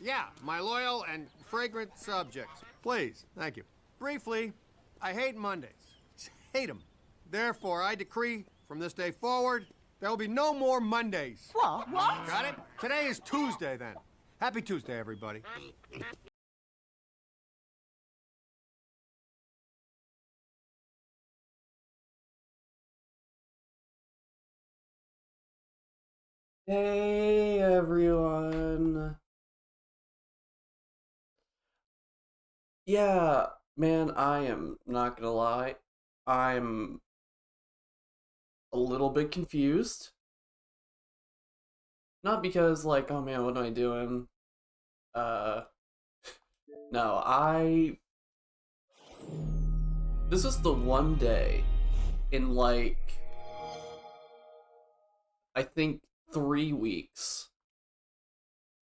Yeah, my loyal and fragrant subjects. Please, thank you. Briefly, I hate Mondays. Just hate them. Therefore, I decree from this day forward, there will be no more Mondays. What? Got it? Today is Tuesday, then. Happy Tuesday, everybody. Hey everyone. Yeah, man, I am not gonna lie. I'm a little bit confused. Not because like, oh man, what am I doing? Uh, no, this is the one day in like, I think 3 weeks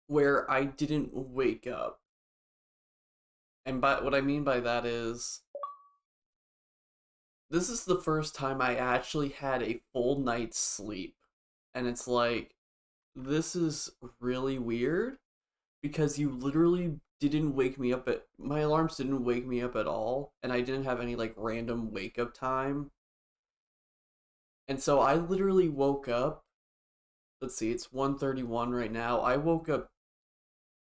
where I didn't wake up. And by what I mean by that is, this is the first time I actually had a full night's sleep. And it's like, this is really weird because you literally didn't wake me up my alarms didn't wake me up at all, and I didn't have any like random wake up time. And so I literally woke up. Let's see, it's 1:31 right now. I woke up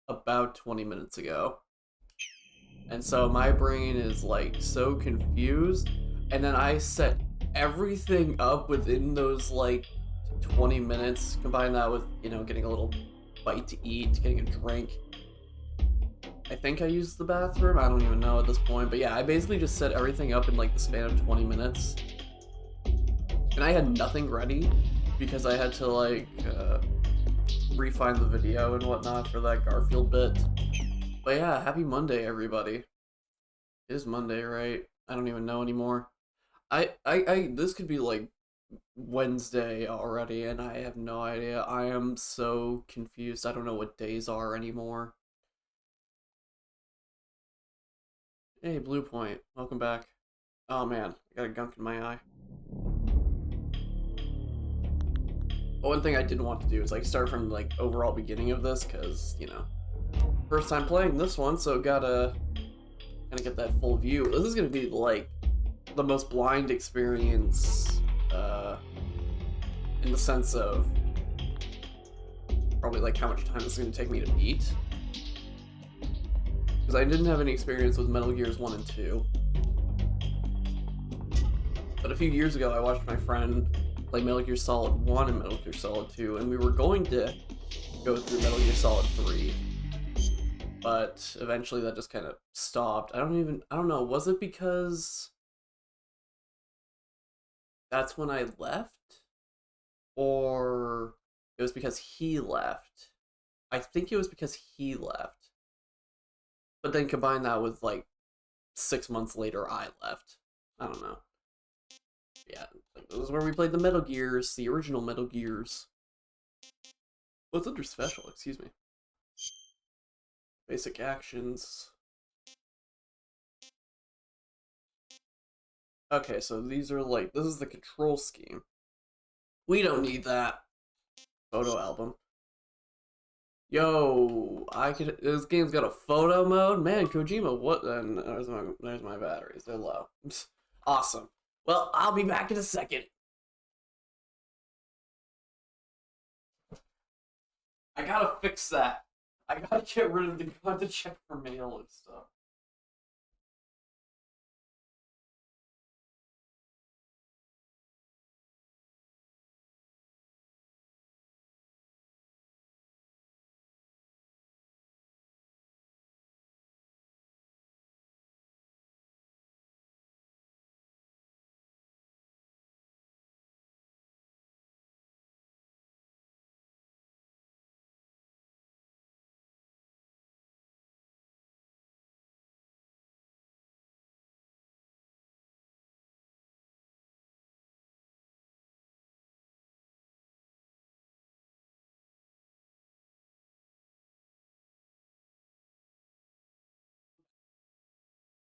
about 20 minutes ago. And so my brain is like so confused, and then I set everything up within those like 20 minutes. Combine that with, getting a little bite to eat, getting a drink. I think I used the bathroom. I don't even know at this point. But yeah, I basically just set everything up in like the span of 20 minutes. And I had nothing ready because I had to like refine the video and whatnot for that Garfield bit. But yeah, happy Monday, everybody. It is Monday, right? I don't even know anymore. This could be like Wednesday already, and I have no idea. I am so confused. I don't know what days are anymore. Hey, Blue Point, welcome back. Oh man, I got a gunk in my eye. One thing I didn't want to do is like start from like overall beginning of this, because first time playing this one, so gotta get that full view. This is gonna be like the most blind experience, in the sense of probably like how much time this is gonna take me to beat. Because I didn't have any experience with Metal Gears 1 and 2. But a few years ago, I watched my friend play Metal Gear Solid 1 and Metal Gear Solid 2, and we were going to go through Metal Gear Solid 3. But eventually that just kind of stopped. I don't know, was it because that's when I left? Or it was because he left? I think it was because he left. But then combine that with like 6 months later I left. I don't know. Yeah, like this is where we played the Metal Gears, the original Metal Gears. What's under special? Excuse me. Basic actions. Okay, so these are like, this is the control scheme. We don't need that. Photo album. Yo, this game's got a photo mode? Man, Kojima, what? There's my batteries, they're low. Awesome. Well, I'll be back in a second. I gotta fix that. I gotta get rid of the gun to check for mail and stuff.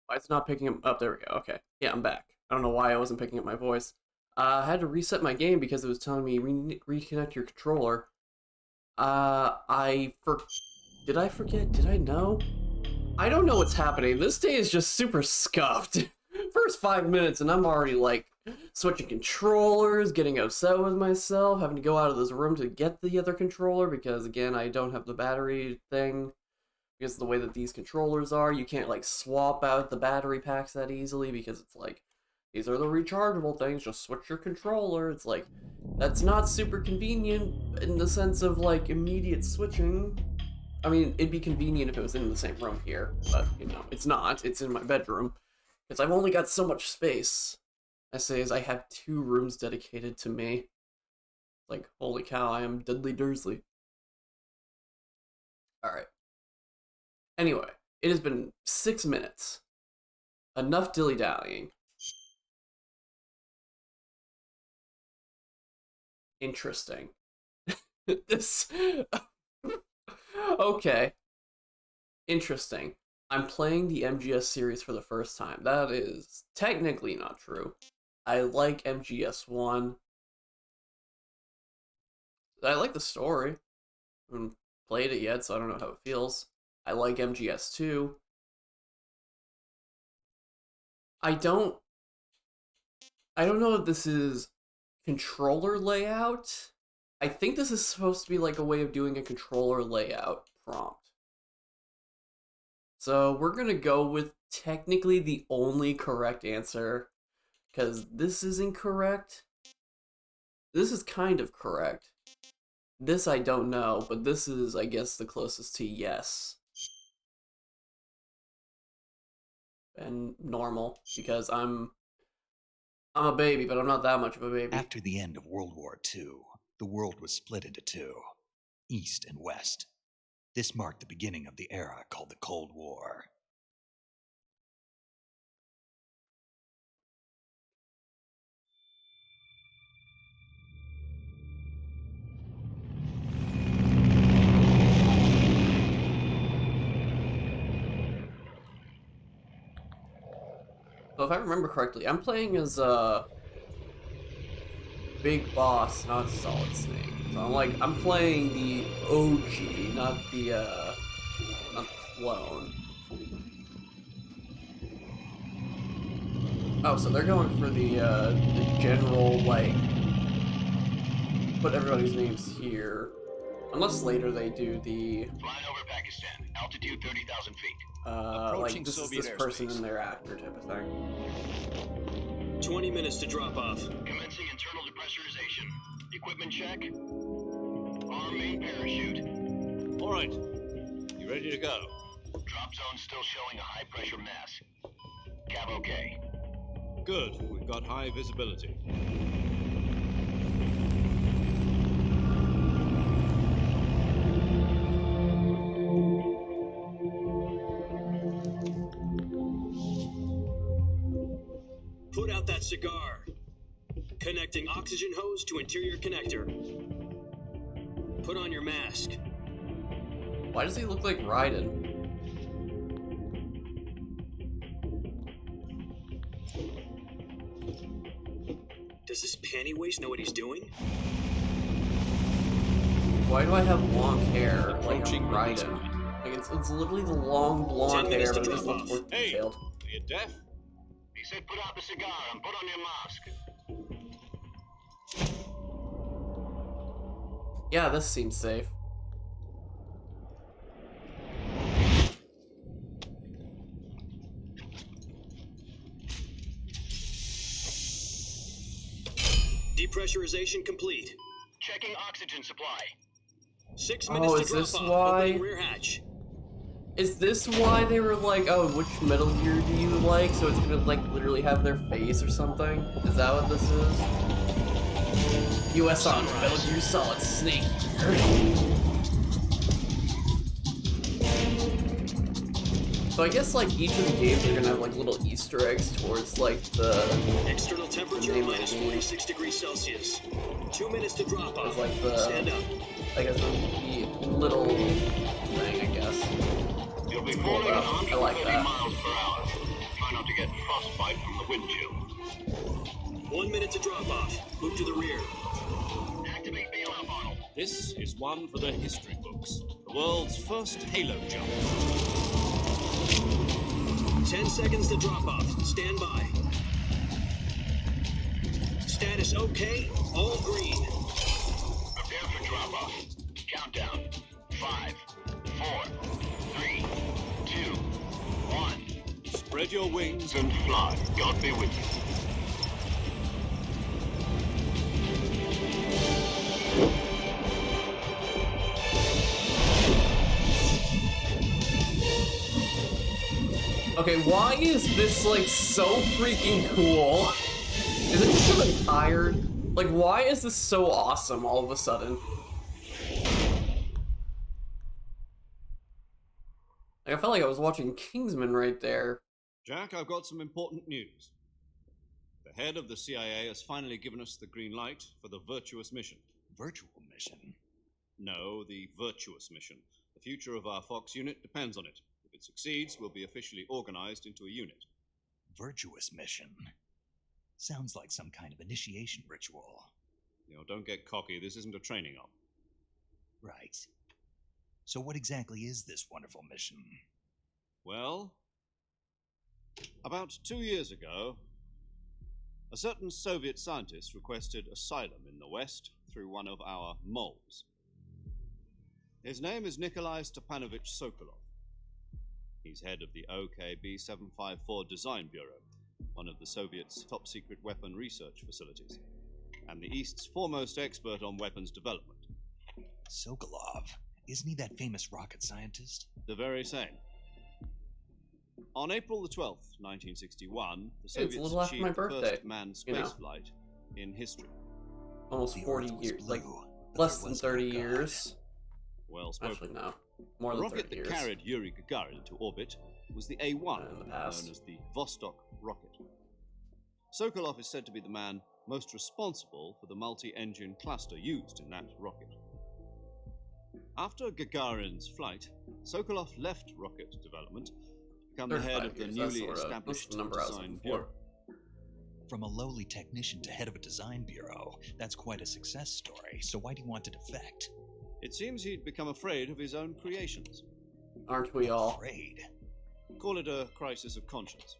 Why it's not picking up? Oh, there we go. Okay. Yeah, I'm back. I don't know why I wasn't picking up my voice. I had to reset my game because it was telling me reconnect your controller. I Did I forget? Did I know? I don't know what's happening. This day is just super scuffed. First 5 minutes and I'm already like switching controllers, getting upset with myself, having to go out of this room to get the other controller because again, I don't have the battery thing. Because of the way that these controllers are, you can't like swap out the battery packs that easily because it's like, these are the rechargeable things, just switch your controller. It's like, that's not super convenient in the sense of like immediate switching. I mean, it'd be convenient if it was in the same room here, but you know, it's not. It's in my bedroom. Because I've only got so much space. I say as I have 2 rooms dedicated to me. Like, holy cow, I am Dudley Dursley. Alright. Anyway, it has been 6 minutes. Enough dilly-dallying. Interesting. This... Okay. Interesting. I'm playing the MGS series for the first time. That is technically not true. I like MGS1. I like the story. I haven't played it yet, so I don't know how it feels. I like MGS2. I don't know if this is controller layout. I think this is supposed to be like a way of doing a controller layout prompt. So we're gonna go with technically the only correct answer, because this is incorrect. This is kind of correct. This I don't know, but this is, I guess, the closest to yes. And normal, because I'm a baby, but I'm not that much of a baby. After the end of World War II, the world was split into 2, East and West. This marked the beginning of the era called the Cold War. So if I remember correctly, I'm playing as Big Boss, not Solid Snake. So I'm playing the OG, not the clone. Oh, so they're going for the general, like, put everybody's names here. Unless later they do the... Flying over Pakistan, altitude 30,000 feet. Like, this is this person in their actor type of thing. 20 minutes to drop off. Commencing internal depressurization. Equipment check. Arm main parachute. All right. You ready to go? Drop zone still showing a high pressure mass. Cav okay. Good. We've got high visibility. Put out that cigar. Connecting oxygen hose to interior connector. Put on your mask. Why does he look like Raiden? Does this panty waist know what he's doing? Why do I have long hair like Approaching I'm release Raiden? point. Like it's literally the long blonde 10 hair, minutes to but it just drop looks off. more Hey! detailed. Are you deaf? He said put out the cigar and put on your mask. Yeah, this seems safe. Depressurization complete. Checking oxygen supply. 6 minutes to is drop this off. why? Opening rear hatch. Is this why they were like, oh, which Metal Gear do you like? So it's gonna like literally have their face or something? Is that what this is? US on Metal Gear Solid Snake here. So I guess like each of the games are gonna have like little Easter eggs towards like the External temperature name of minus the game. 46 degrees Celsius. 2 minutes to drop off. It's like the Stand up. I guess the little thing, I guess. You'll be Cool, falling though. at I 130 like that. miles per hour. Try not to get frostbite from the wind chill. 1 minute to drop off. Move to the rear. Activate bailout model. This is one for the history books. The world's first halo jump. 10 seconds to drop off. Stand by. Status okay. All green. Prepare for drop-off. Countdown. 5, 4, 3, 2, 1. Spread your wings And fly. God be with you. Okay, why is this, like, so freaking cool? Is it just because I'm tired? Like, why is this so awesome all of a sudden? Like, I felt like I was watching Kingsman right there. Jack, I've got some important news. The head of the CIA has finally given us the green light for the virtuous mission. Virtual mission? No, the virtuous mission. The future of our Fox unit depends on it. If it succeeds, we'll be officially organized into a unit. Virtuous mission? Sounds like some kind of initiation ritual. Don't get cocky. This isn't a training op. Right. So what exactly is this wonderful mission? Well, about 2 years ago, a certain Soviet scientist requested asylum in the West through one of our moles. His name is Nikolai Stepanovich Sokolov. He's head of the OKB 754 Design Bureau, one of the Soviets' top-secret weapon research facilities, and the East's foremost expert on weapons development. Sokolov? Isn't he that famous rocket scientist? The very same. On April the 12th, 1961, the It's a Soviets little after my achieved the birthday, first manned spaceflight in history. Almost The 40 Earth was years, like, blue, but less there than was 30 no God. years. Well spoken. Actually, no. More The than rocket 30 that years. carried Yuri Gagarin into orbit was the A-1, In the known past. as the Vostok rocket. Sokolov is said to be the man most responsible for the multi-engine cluster used in that rocket. After Gagarin's flight, Sokolov left rocket development to become the head 35 of the years, that's newly sort of- that's established the number I was Design looking Bureau. for. From a lowly technician to head of a design bureau, that's quite a success story, so why do you want to defect? It seems he'd become afraid of his own creations. Aren't we all? Afraid. Call it a crisis of conscience.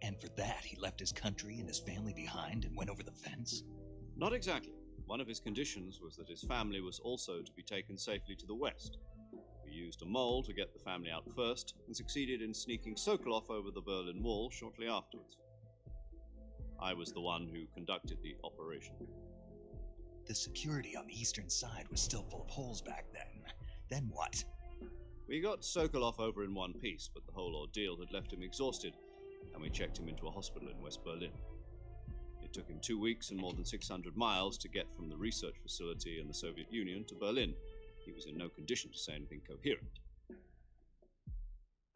And for that, he left his country and his family behind and went over the fence? Not exactly. One of his conditions was that his family was also to be taken safely to the west. We used a mole to get the family out first, and succeeded in sneaking Sokolov over the Berlin Wall shortly afterwards. I was the one who conducted the operation. The security on the eastern side was still full of holes back then. Then what? We got Sokolov over in one piece, but the whole ordeal had left him exhausted, and we checked him into a hospital in West Berlin. It took him 2 weeks and more than 600 miles to get from the research facility in the Soviet Union to Berlin. He was in no condition to say anything coherent.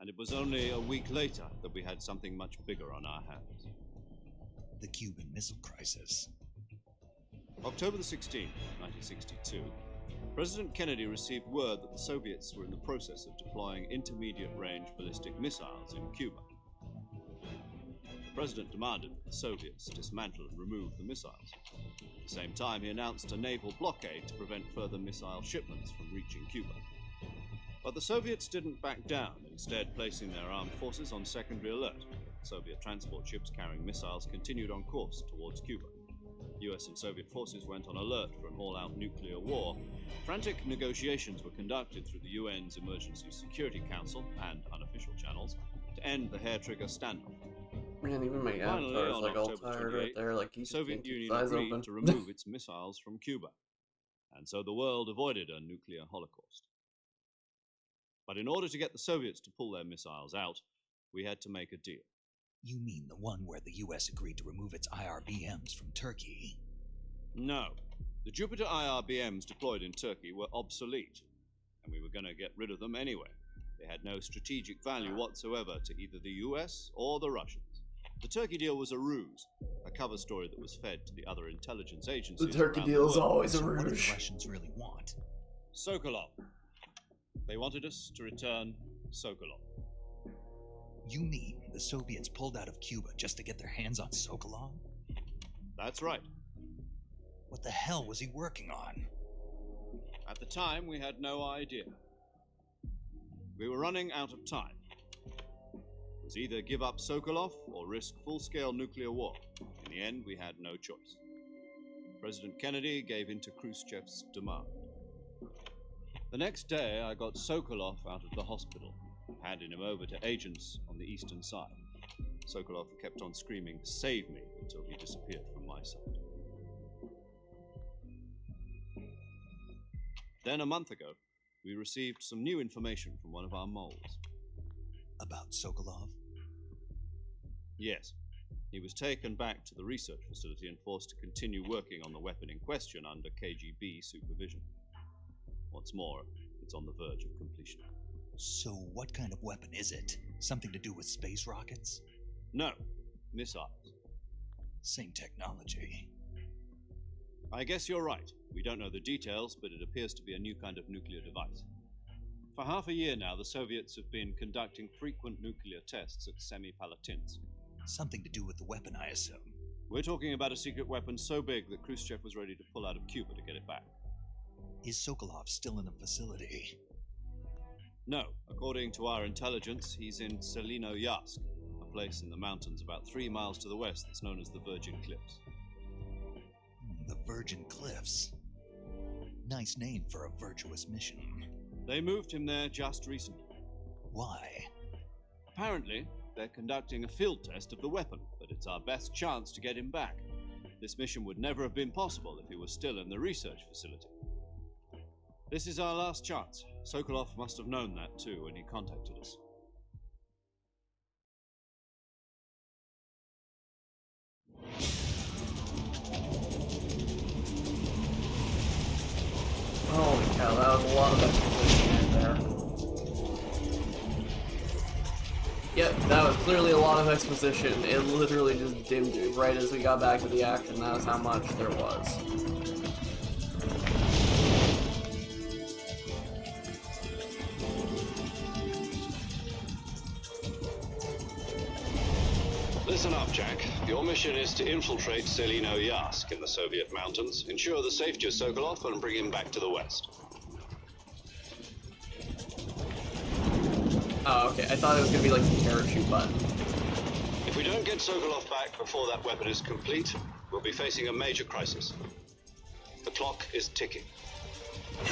And it was only a week later that we had something much bigger on our hands. The Cuban Missile Crisis. October the 16th, 1962, President Kennedy received word that the Soviets were in the process of deploying intermediate-range ballistic missiles in Cuba. The President demanded that the Soviets dismantle and remove the missiles. At the same time, he announced a naval blockade to prevent further missile shipments from reaching Cuba. But the Soviets didn't back down, instead placing their armed forces on secondary alert. Soviet transport ships carrying missiles continued on course towards Cuba. US and Soviet forces went on alert for an all-out nuclear war. Frantic negotiations were conducted through the UN's Emergency Security Council and unofficial channels to end the hair-trigger standoff. Man, even my Finally, avatar is on like all October tired right 28th, there, like the he's Soviet keep his Union eyes agreed open. to remove its missiles from Cuba, and so the world avoided a nuclear holocaust. But in order to get the Soviets to pull their missiles out, we had to make a deal. You mean the one where the US agreed to remove its IRBMs from Turkey? No. The Jupiter IRBMs deployed in Turkey were obsolete, and we were going to get rid of them anyway. They had no strategic value whatsoever to either the US or the Russians. The Turkey deal was a ruse, a cover story that was fed to the other intelligence agencies. The Turkey around deal the is world. always a So what do the rouge. Russians really want? Sokolov. They wanted us to return Sokolov. You mean the Soviets pulled out of Cuba just to get their hands on Sokolov? That's right. What the hell was he working on? At the time, we had no idea. We were running out of time. It was either give up Sokolov or risk full-scale nuclear war. In the end, we had no choice. President Kennedy gave in to Khrushchev's demand. The next day, I got Sokolov out of the hospital, handing him over to agents on the eastern side. Sokolov kept on screaming, "Save me," until he disappeared from my sight. Then, a month ago, we received some new information from one of our moles. About Sokolov? Yes. He was taken back to the research facility and forced to continue working on the weapon in question under KGB supervision. What's more, it's on the verge of completion. So what kind of weapon is it? Something to do with space rockets? No, missiles. Same technology. I guess you're right. We don't know the details, but it appears to be a new kind of nuclear device. For half a year now, the Soviets have been conducting frequent nuclear tests at Semipalatinsk. Something to do with the weapon, I assume. We're talking about a secret weapon so big that Khrushchev was ready to pull out of Cuba to get it back. Is Sokolov still in the facility? No, according to our intelligence, he's in Selino-Yarsk, a place in the mountains about 3 miles to the west that's known as the Virgin Cliffs. The Virgin Cliffs. Nice name for a virtuous mission. They moved him there just recently. Why? Apparently, they're conducting a field test of the weapon, but it's our best chance to get him back. This mission would never have been possible if he was still in the research facility. This is our last chance. Sokolov must have known that too when he contacted us. Holy cow, that was a lot of exposition right there. Yep, that was clearly a lot of exposition. It literally just dimmed it right as we got back to the action. That was how much there was. Listen up, Jack. Your mission is to infiltrate Selino-Yarsk in the Soviet mountains, ensure the safety of Sokolov, and bring him back to the west. Oh, okay. I thought it was gonna be like the parachute button. If we don't get Sokolov back before that weapon is complete, we'll be facing a major crisis. The clock is ticking. I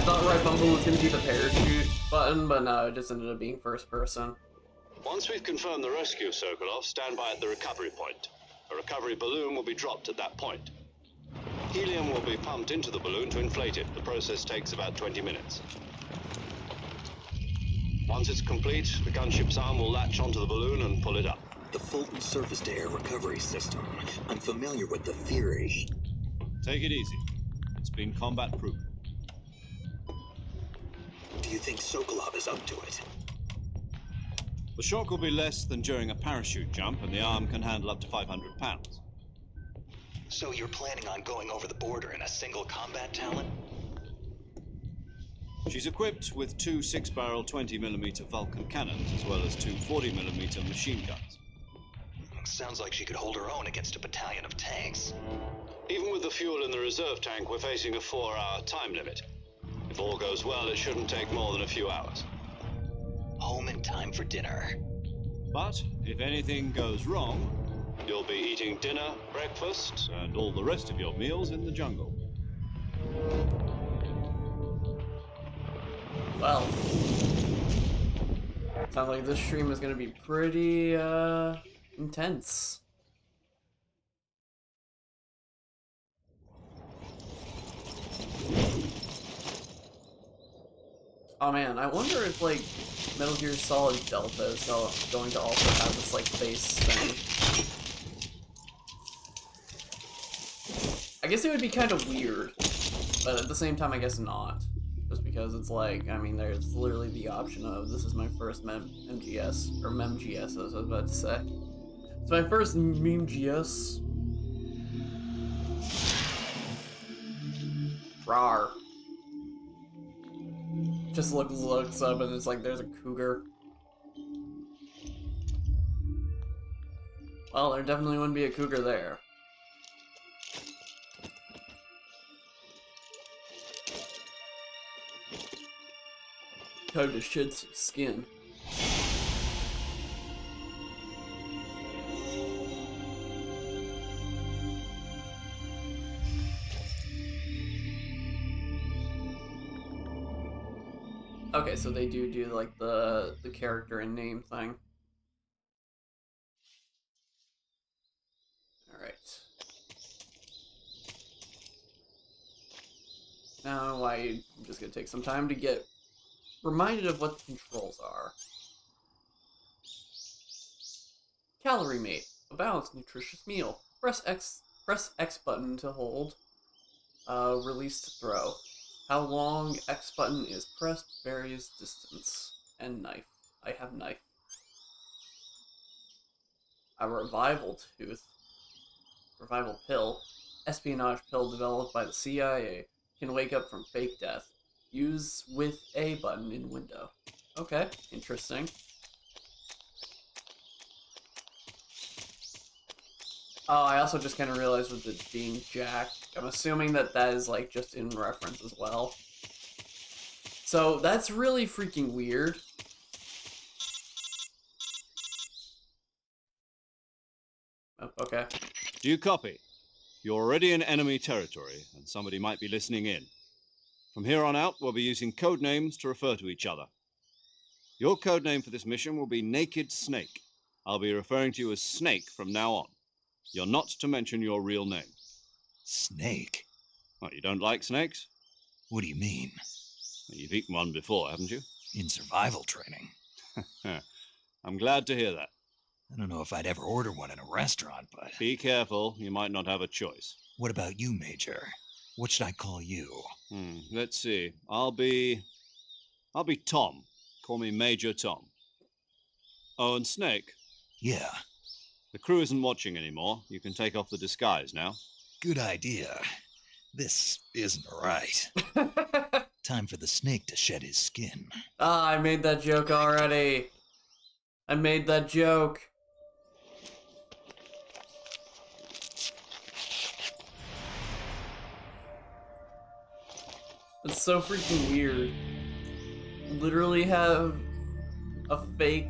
thought Right Bumble was gonna be the parachute button, but no, it just ended up being first person. Once we've confirmed the rescue of Sokolov, stand by at the recovery point. A recovery balloon will be dropped at that point. Helium will be pumped into the balloon to inflate it. The process takes about 20 minutes. Once it's complete, the gunship's arm will latch onto the balloon and pull it up. The Fulton surface-to-air recovery system. I'm familiar with the theory. Take it easy. It's been combat-proven. Do you think Sokolov is up to it? The shock will be less than during a parachute jump, and the arm can handle up to 500 pounds. So you're planning on going over the border in a single combat talent? She's equipped with 2 6-barrel 20mm Vulcan cannons, as well as 2 40mm machine guns. Sounds like she could hold her own against a battalion of tanks. Even with the fuel in the reserve tank, we're facing a 4-hour time limit. If all goes well, it shouldn't take more than a few hours. Home in time for dinner. But if anything goes wrong, You'll be eating dinner, breakfast, and all the rest of your meals in the jungle. Well, sounds like this stream is gonna be pretty intense. Oh man, I wonder if like Metal Gear Solid Delta is going to also have this like face thing. I guess it would be kind of weird, but at the same time I guess not. Just because it's like, I mean, there's literally the option of, this is my first MGS, or MEMGS as I was about to say. It's my first MEMGS. Rawr. Just looks up and it's like there's a cougar. Well, there definitely wouldn't be a cougar there. Time to shed some skin. Okay, so they do like the character and name thing. All right. Now I'm just gonna take some time to get reminded of what the controls are. Calorie Mate, a balanced, nutritious meal. Press X button to hold. Release to throw. How long X button is pressed varies distance. And knife. I have knife. A revival tooth. Revival pill. Espionage pill developed by the CIA. Can wake up from fake death. Use with A button in window. Okay, interesting. Oh, I also just kind of realized with it being Jack, I'm assuming that is like just in reference as well. So that's really freaking weird. Oh, okay. Do you copy? You're already in enemy territory, and somebody might be listening in. From here on out, we'll be using code names to refer to each other. Your code name for this mission will be Naked Snake. I'll be referring to you as Snake from now on. You're not to mention your real name. Snake? What, you don't like snakes? What do you mean? You've eaten one before, haven't you? In survival training. I'm glad to hear that. I don't know if I'd ever order one in a restaurant, but... Be careful, you might not have a choice. What about you, Major? What should I call you? Let's see. I'll be Tom. Call me Major Tom. Oh, and Snake? Yeah. The crew isn't watching anymore. You can take off the disguise now. Good idea. This isn't right. Time for the snake to shed his skin. Ah, I made that joke already. I made that joke. It's so freaking weird. Literally have a fake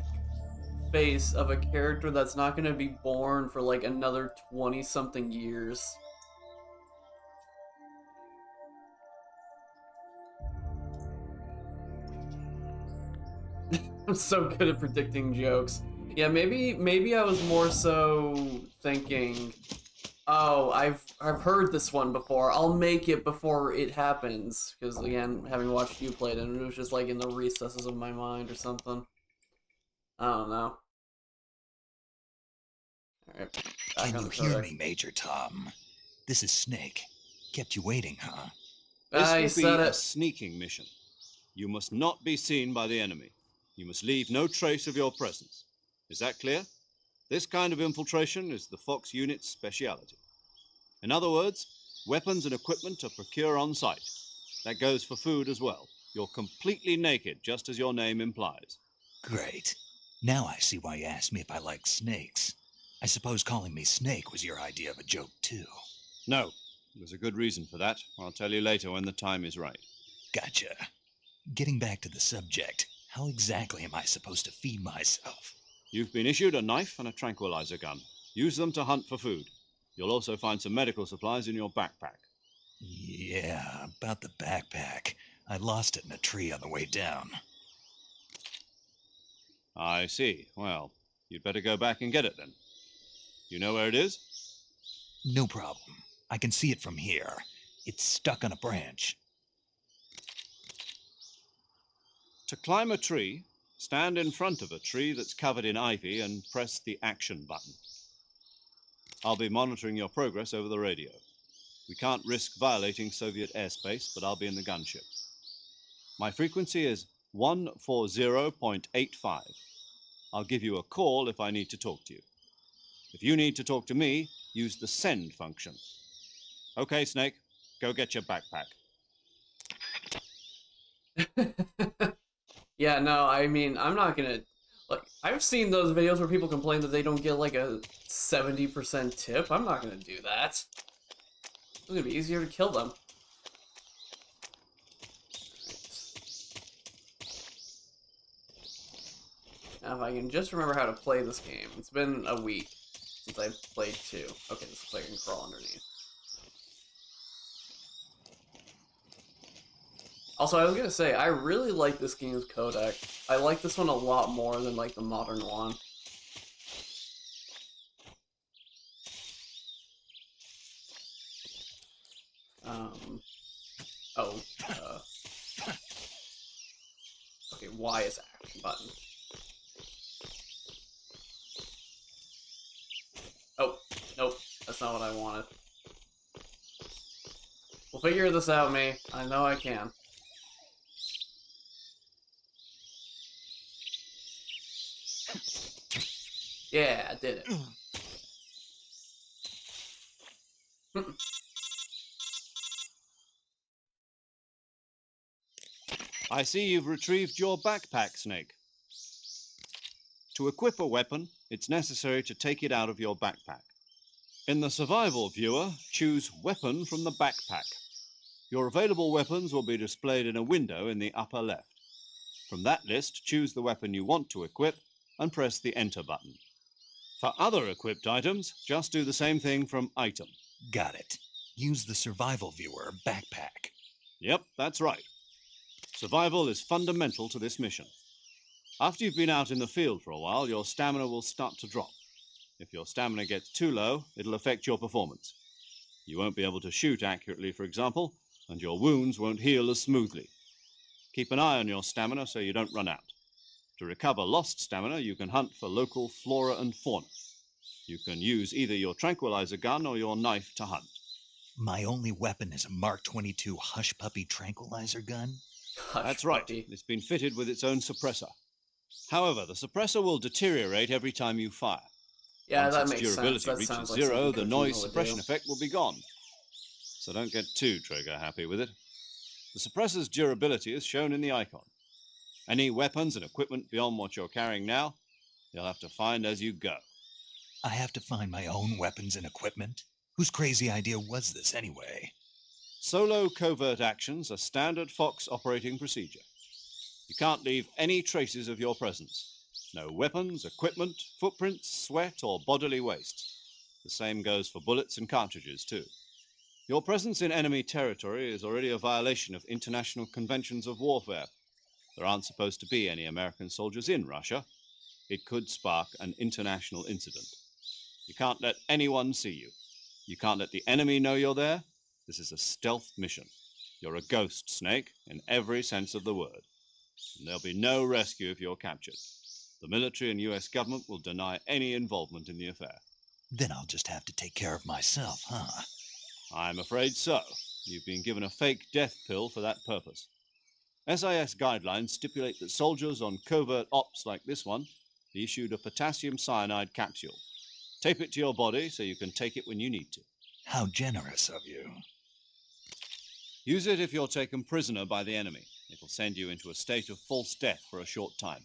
face of a character that's not gonna be born for like another 20-something years. I'm so good at predicting jokes. Yeah, maybe I was more so thinking, oh, I've heard this one before. I'll make it before it happens. Because again, having watched you play it, and it was just like in the recesses of my mind or something. I don't know. Alright. Can you hear me, Major Tom? This is Snake. Kept you waiting, huh? This will be a sneaking mission. You must not be seen by the enemy. You must leave no trace of your presence. Is that clear? This kind of infiltration is the Fox unit's speciality. In other words, weapons and equipment are procured on site. That goes for food as well. You're completely naked, just as your name implies. Great. Now I see why you asked me if I like snakes. I suppose calling me Snake was your idea of a joke, too. No. There's a good reason for that. I'll tell you later when the time is right. Gotcha. Getting back to the subject, how exactly am I supposed to feed myself? You've been issued a knife and a tranquilizer gun. Use them to hunt for food. You'll also find some medical supplies in your backpack. Yeah, about the backpack. I lost it in a tree on the way down. I see. Well, you'd better go back and get it then. You know where it is? No problem. I can see it from here. It's stuck on a branch. To climb a tree, stand in front of a tree that's covered in ivy and press the action button. I'll be monitoring your progress over the radio. We can't risk violating Soviet airspace, but I'll be in the gunship. My frequency is 140.85. I'll give you a call if I need to talk to you. If you need to talk to me, use the send function. Okay, Snake, go get your backpack. Yeah, no, I mean, I'm not gonna... Like, I've seen those videos where people complain that they don't get, like, a 70% tip. I'm not gonna do that. It's gonna be easier to kill them. Now, if I can just remember how to play this game. It's been a week since I've played 2. Okay, this is like I can crawl underneath. Also, I was gonna say, I really like this game's codec. I like this one a lot more than, like, the modern one. Okay, Y is action button. Oh, nope, that's not what I wanted. We'll figure this out, May. I know I can. Yeah, I did it. I see you've retrieved your backpack, Snake. To equip a weapon, it's necessary to take it out of your backpack. In the survival viewer, choose Weapon from the backpack. Your available weapons will be displayed in a window in the upper left. From that list, choose the weapon you want to equip and press the Enter button. For other equipped items, just do the same thing from Item. Got it. Use the survival viewer backpack. Yep, that's right. Survival is fundamental to this mission. After you've been out in the field for a while, your stamina will start to drop. If your stamina gets too low, it'll affect your performance. You won't be able to shoot accurately, for example, and your wounds won't heal as smoothly. Keep an eye on your stamina so you don't run out. To recover lost stamina, you can hunt for local flora and fauna. You can use either your tranquilizer gun or your knife to hunt. My only weapon is a Mark 22 Hush Puppy tranquilizer gun? That's right. It's been fitted with its own suppressor. However, the suppressor will deteriorate every time you fire. Yeah, Once that its makes sense. durability That reaches sounds like zero, something the Kojima noise would suppression do. effect will be gone. So don't get too trigger happy with it. The suppressor's durability is shown in the icon. Any weapons and equipment beyond what you're carrying now, you'll have to find as you go. I have to find my own weapons and equipment? Whose crazy idea was this anyway? Solo covert actions are standard Fox operating procedure. You can't leave any traces of your presence. No weapons, equipment, footprints, sweat, or bodily waste. The same goes for bullets and cartridges, too. Your presence in enemy territory is already a violation of international conventions of warfare. There aren't supposed to be any American soldiers in Russia. It could spark an international incident. You can't let anyone see you. You can't let the enemy know you're there. This is a stealth mission. You're a ghost, Snake, in every sense of the word. And there'll be no rescue if you're captured. The military and US government will deny any involvement in the affair. Then I'll just have to take care of myself, huh? I'm afraid so. You've been given a fake death pill for that purpose. SIS guidelines stipulate that soldiers on covert ops like this one be issued a potassium cyanide capsule. Tape it to your body so you can take it when you need to. How generous of you. Use it if you're taken prisoner by the enemy. It'll send you into a state of false death for a short time.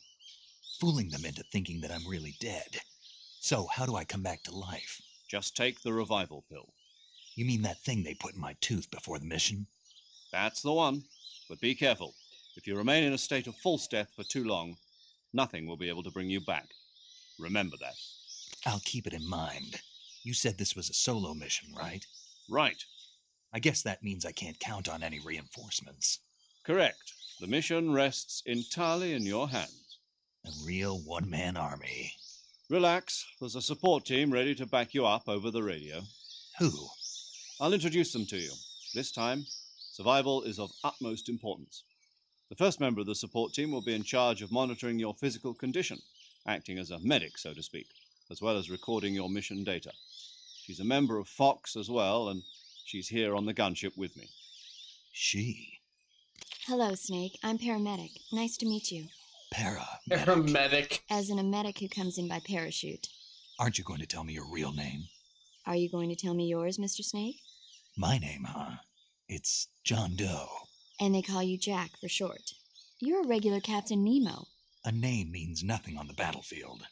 Fooling them into thinking that I'm really dead. So, how do I come back to life? Just take the revival pill. You mean that thing they put in my tooth before the mission? That's the one. But be careful. If you remain in a state of false death for too long, nothing will be able to bring you back. Remember that. I'll keep it in mind. You said this was a solo mission, right? Right. I guess that means I can't count on any reinforcements. Correct. The mission rests entirely in your hands. A real one-man army. Relax. There's a support team ready to back you up over the radio. Who? I'll introduce them to you. This time, survival is of utmost importance. The first member of the support team will be in charge of monitoring your physical condition, acting as a medic, so to speak, as well as recording your mission data. She's a member of Fox as well, and she's here on the gunship with me. She? Hello, Snake. I'm paramedic. Nice to meet you. Paramedic. As in a medic who comes in by parachute. Aren't you going to tell me your real name? Are you going to tell me yours, Mr. Snake? My name, huh? It's John Doe. And they call you Jack for short. You're a regular Captain Nemo. A name means nothing on the battlefield.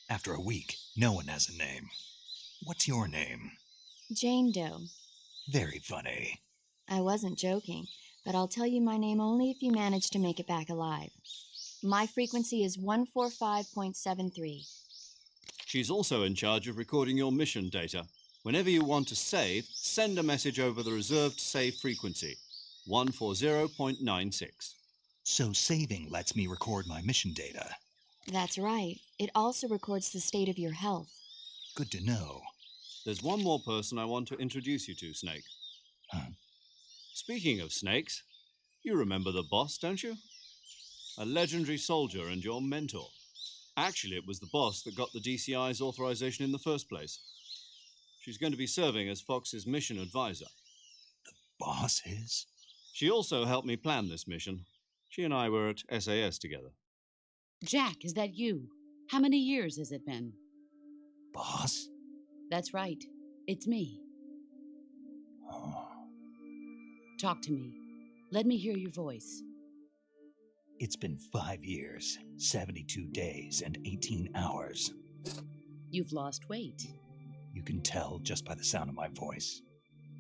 After a week, no one has a name. What's your name? Jane Doe. Very funny. I wasn't joking, but I'll tell you my name only if you manage to make it back alive. My frequency is 145.73. She's also in charge of recording your mission data. Whenever you want to save, send a message over the reserved save frequency, 140.96. So saving lets me record my mission data. That's right. It also records the state of your health. Good to know. There's one more person I want to introduce you to, Snake. Huh? Speaking of snakes, you remember the boss, don't you? A legendary soldier and your mentor. Actually, it was the boss that got the DCI's authorization in the first place. She's going to be serving as Fox's mission advisor. Boss is? She also helped me plan this mission. She and I were at SAS together. Jack, is that you? How many years has it been? Boss? That's right. It's me. Oh. Talk to me. Let me hear your voice. It's been 5 years, 72 days, and 18 hours. You've lost weight. You can tell just by the sound of my voice.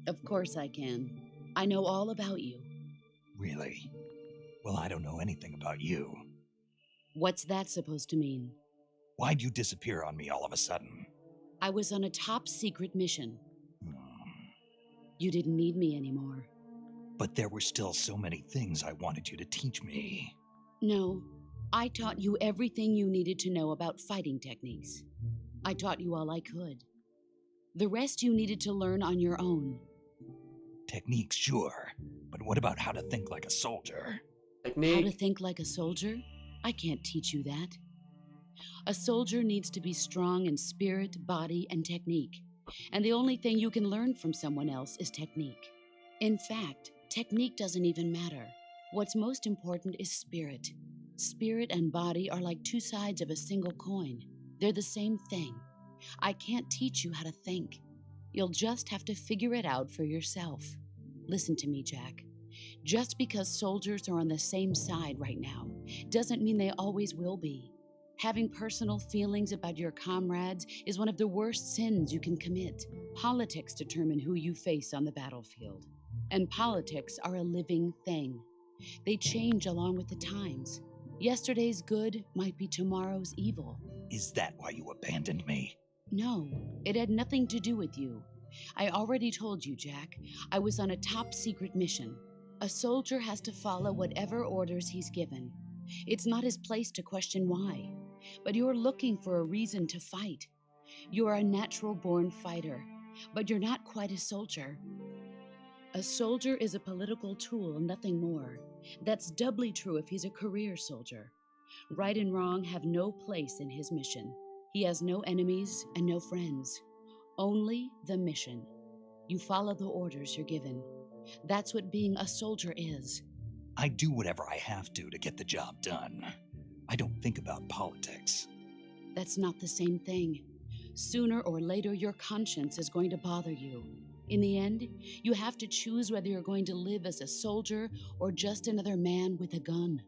Of course I can. I know all about you. Really? Well, I don't know anything about you. What's that supposed to mean? Why'd you disappear on me all of a sudden? I was on a top secret mission. Hmm. You didn't need me anymore. But there were still so many things I wanted you to teach me. No, I taught you everything you needed to know about fighting techniques. I taught you all I could. The rest you needed to learn on your own. Techniques, sure. But what about how to think like a soldier? How to Technique. think like a soldier? I can't teach you that. A soldier needs to be strong in spirit, body, and technique. And the only thing you can learn from someone else is technique. In fact, technique doesn't even matter. What's most important is spirit. Spirit and body are like two sides of a single coin. They're the same thing. I can't teach you how to think. You'll just have to figure it out for yourself. Listen to me, Jack. Just because soldiers are on the same side right now doesn't mean they always will be. Having personal feelings about your comrades is one of the worst sins you can commit. Politics determine who you face on the battlefield. And politics are a living thing. They change along with the times. Yesterday's good might be tomorrow's evil. Is that why you abandoned me? No, it had nothing to do with you. I already told you, Jack. I was on a top secret mission. A soldier has to follow whatever orders he's given. It's not his place to question why. But you're looking for a reason to fight. You are a natural-born fighter, but you're not quite a soldier. A soldier is a political tool, nothing more. That's doubly true if he's a career soldier. Right and wrong have no place in his mission. He has no enemies and no friends. Only the mission. You follow the orders you're given. That's what being a soldier is. I do whatever I have to get the job done. I don't think about politics. That's not the same thing. Sooner or later, your conscience is going to bother you. In the end, you have to choose whether you're going to live as a soldier or just another man with a gun.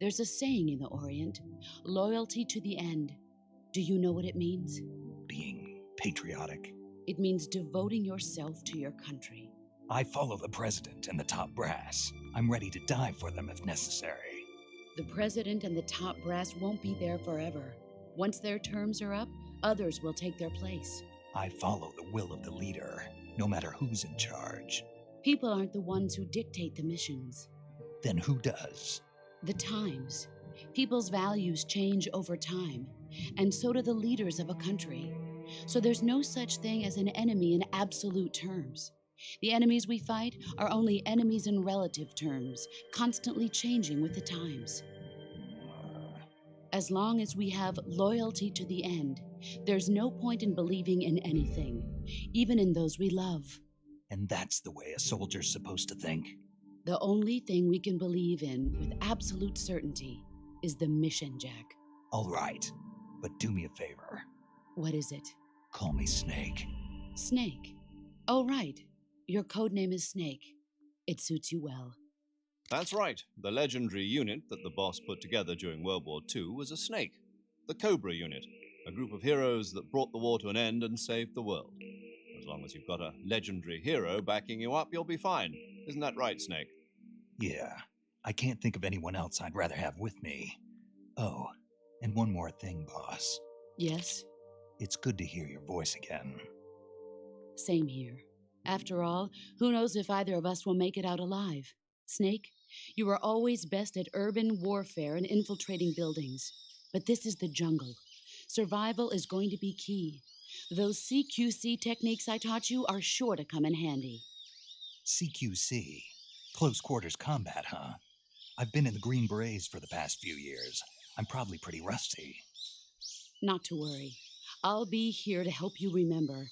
There's a saying in the Orient, loyalty to the end. Do you know what it means? Being patriotic. It means devoting yourself to your country. I follow the president and the top brass. I'm ready to die for them if necessary. The president and the top brass won't be there forever. Once their terms are up, others will take their place. I follow the will of the leader, no matter who's in charge. People aren't the ones who dictate the missions. Then who does? The times. People's values change over time, and so do the leaders of a country. So there's no such thing as an enemy in absolute terms. The enemies we fight are only enemies in relative terms, constantly changing with the times. As long as we have loyalty to the end, there's no point in believing in anything, even in those we love. And that's the way a soldier's supposed to think? The only thing we can believe in with absolute certainty is the mission, Jack. All right, but do me a favor. What is it? Call me Snake. Snake. Oh, right. Your code name is Snake. It suits you well. That's right. The legendary unit that the boss put together during World War II was a snake. The Cobra unit, a group of heroes that brought the war to an end and saved the world. As long as you've got a legendary hero backing you up, you'll be fine. Isn't that right, Snake? Yeah, I can't think of anyone else I'd rather have with me. Oh, and one more thing, boss. Yes, It's good to hear your voice again. same here. After all, who knows if either of us will make it out alive? Snake, you are always best at urban warfare and infiltrating buildings. But this is the jungle. Survival is going to be key. Those CQC techniques I taught you are sure to come in handy. CQC. Close quarters combat, huh? I've been in the Green Berets for the past few years. I'm probably pretty rusty. Not to worry. I'll be here to help you remember.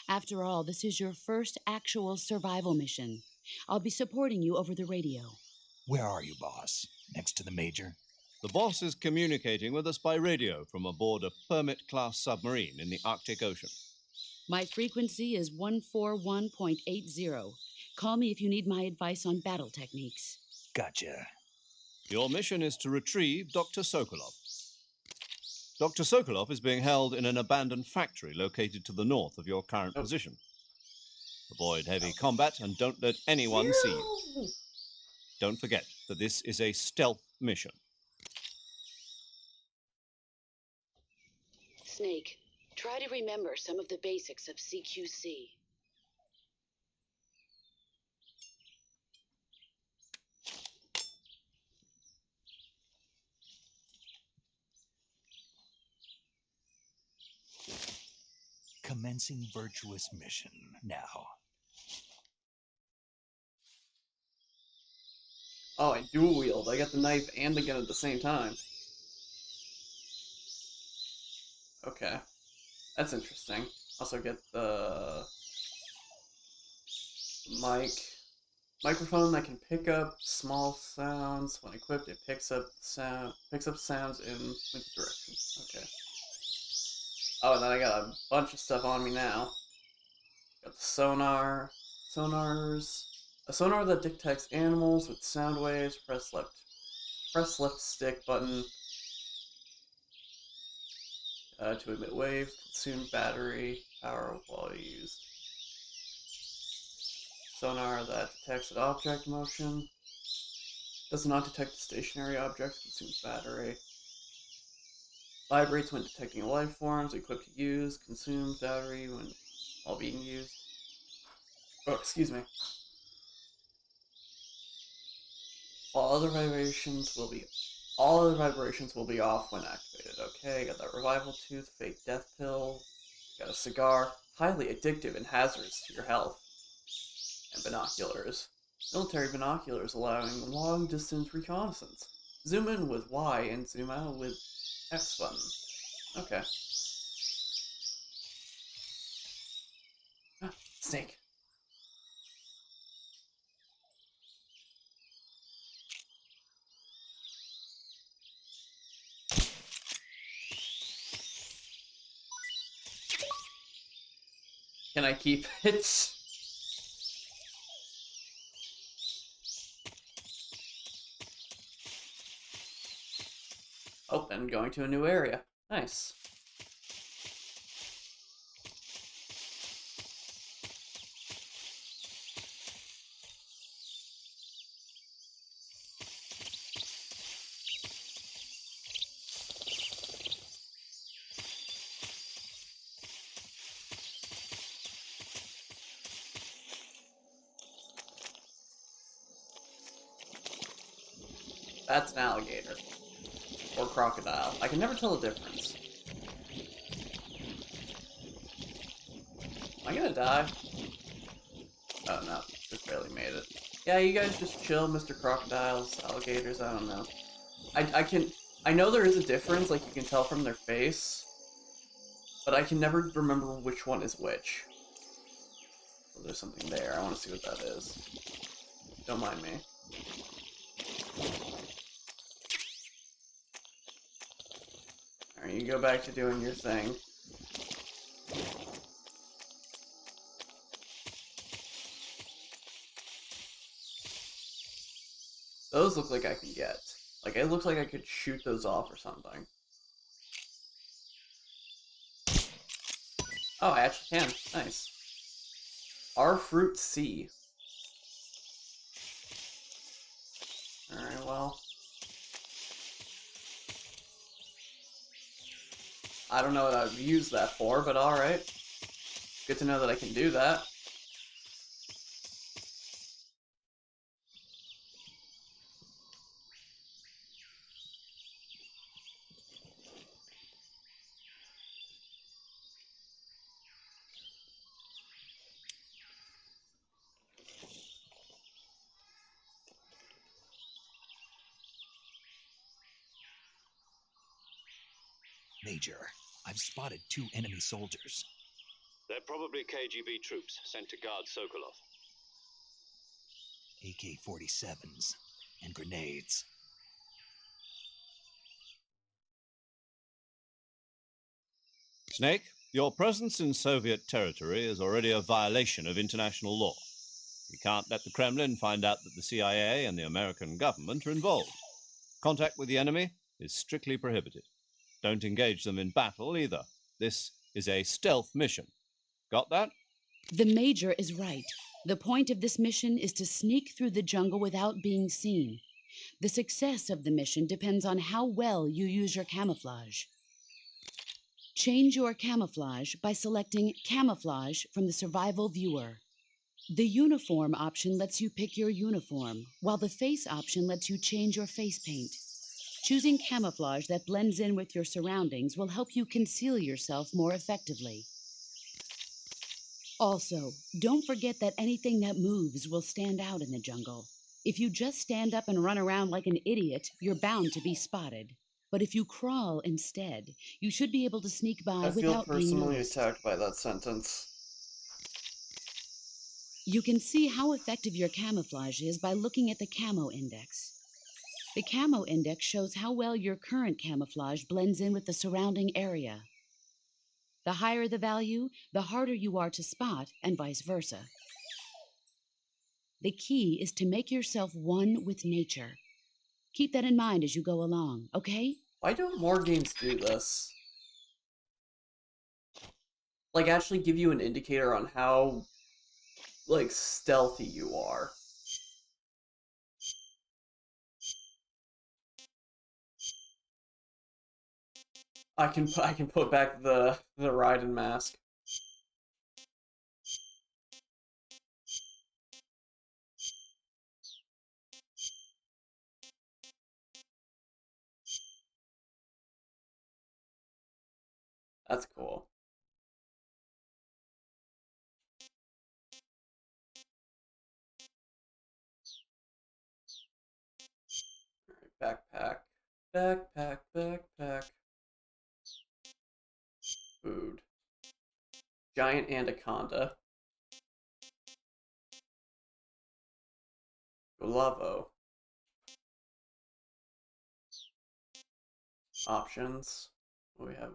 After all, this is your first actual survival mission. I'll be supporting you over the radio. Where are you, boss? Next to the Major? The boss is communicating with us by radio from aboard a Permit-class submarine in the Arctic Ocean. My frequency is 141.80. Call me if you need my advice on battle techniques. Gotcha. Your mission is to retrieve Dr. Sokolov. Dr. Sokolov is being held in an abandoned factory located to the north of your current position. Avoid heavy combat and don't let anyone see you. Don't forget that this is a stealth mission. Snake, try to remember some of the basics of CQC. Commencing virtuous mission now. Oh, I dual wield. I got the knife and the gun at the same time. Okay. That's interesting. Also get the microphone that can pick up small sounds. When equipped, it picks up sounds in which direction. Okay. Oh, and then I got a bunch of stuff on me now. Got the sonar. A sonar that detects animals with sound waves. Press left stick button to emit waves. Consume battery power while used. Sonar that detects an object motion. Does not detect a stationary object. Consumes battery. Vibrates when detecting life forms. Equipped to use. Consumes battery while being used. Oh, excuse me. All other vibrations will be off when activated. Okay, got that revival tooth, fake death pill, got a cigar, highly addictive and hazardous to your health, and binoculars. Military binoculars allowing long distance reconnaissance. Zoom in with Y and zoom out with X button. Okay. Ah, snake. Can I keep it? Oh, and going to a new area. Nice. That's an alligator. Or crocodile. I can never tell the difference. Am I gonna die? Oh no, just barely made it. Yeah, you guys just chill, Mr. Crocodiles, alligators, I don't know. I know there is a difference, like you can tell from their face, but I can never remember which one is which. So there's something there, I want to see what that is. Don't mind me. Alright, you go back to doing your thing. Those look like I can get. Like, it looks like I could shoot those off or something. Oh, I actually can. Nice. R fruit C. Alright, well. I don't know what I would use that for, but alright. Good to know that I can do that. Major, I've spotted 2 enemy soldiers. They're probably KGB troops sent to guard Sokolov. AK-47s and grenades. Snake, your presence in Soviet territory is already a violation of international law. We can't let the Kremlin find out that the CIA and the American government are involved. Contact with the enemy is strictly prohibited. Don't engage them in battle either. This is a stealth mission. Got that? The Major is right. The point of this mission is to sneak through the jungle without being seen. The success of the mission depends on how well you use your camouflage. Change your camouflage by selecting Camouflage from the Survival Viewer. The Uniform option lets you pick your uniform, while the Face option lets you change your face paint. Choosing camouflage that blends in with your surroundings will help you conceal yourself more effectively. Also, don't forget that anything that moves will stand out in the jungle. If you just stand up and run around like an idiot, you're bound to be spotted. But if you crawl instead, you should be able to sneak by I feel without being personally noticed. attacked by that sentence. You can see how effective your camouflage is by looking at the Camo Index. The Camo Index shows how well your current camouflage blends in with the surrounding area. The higher the value, the harder you are to spot, and vice versa. The key is to make yourself one with nature. Keep that in mind as you go along, okay? Why don't more games do this? Like, actually give you an indicator on how, like, stealthy you are. I can put back the Raiden mask. That's cool. Alright, backpack. Backpack, backpack. Food. Giant anaconda. Golavo. Options. What do we have?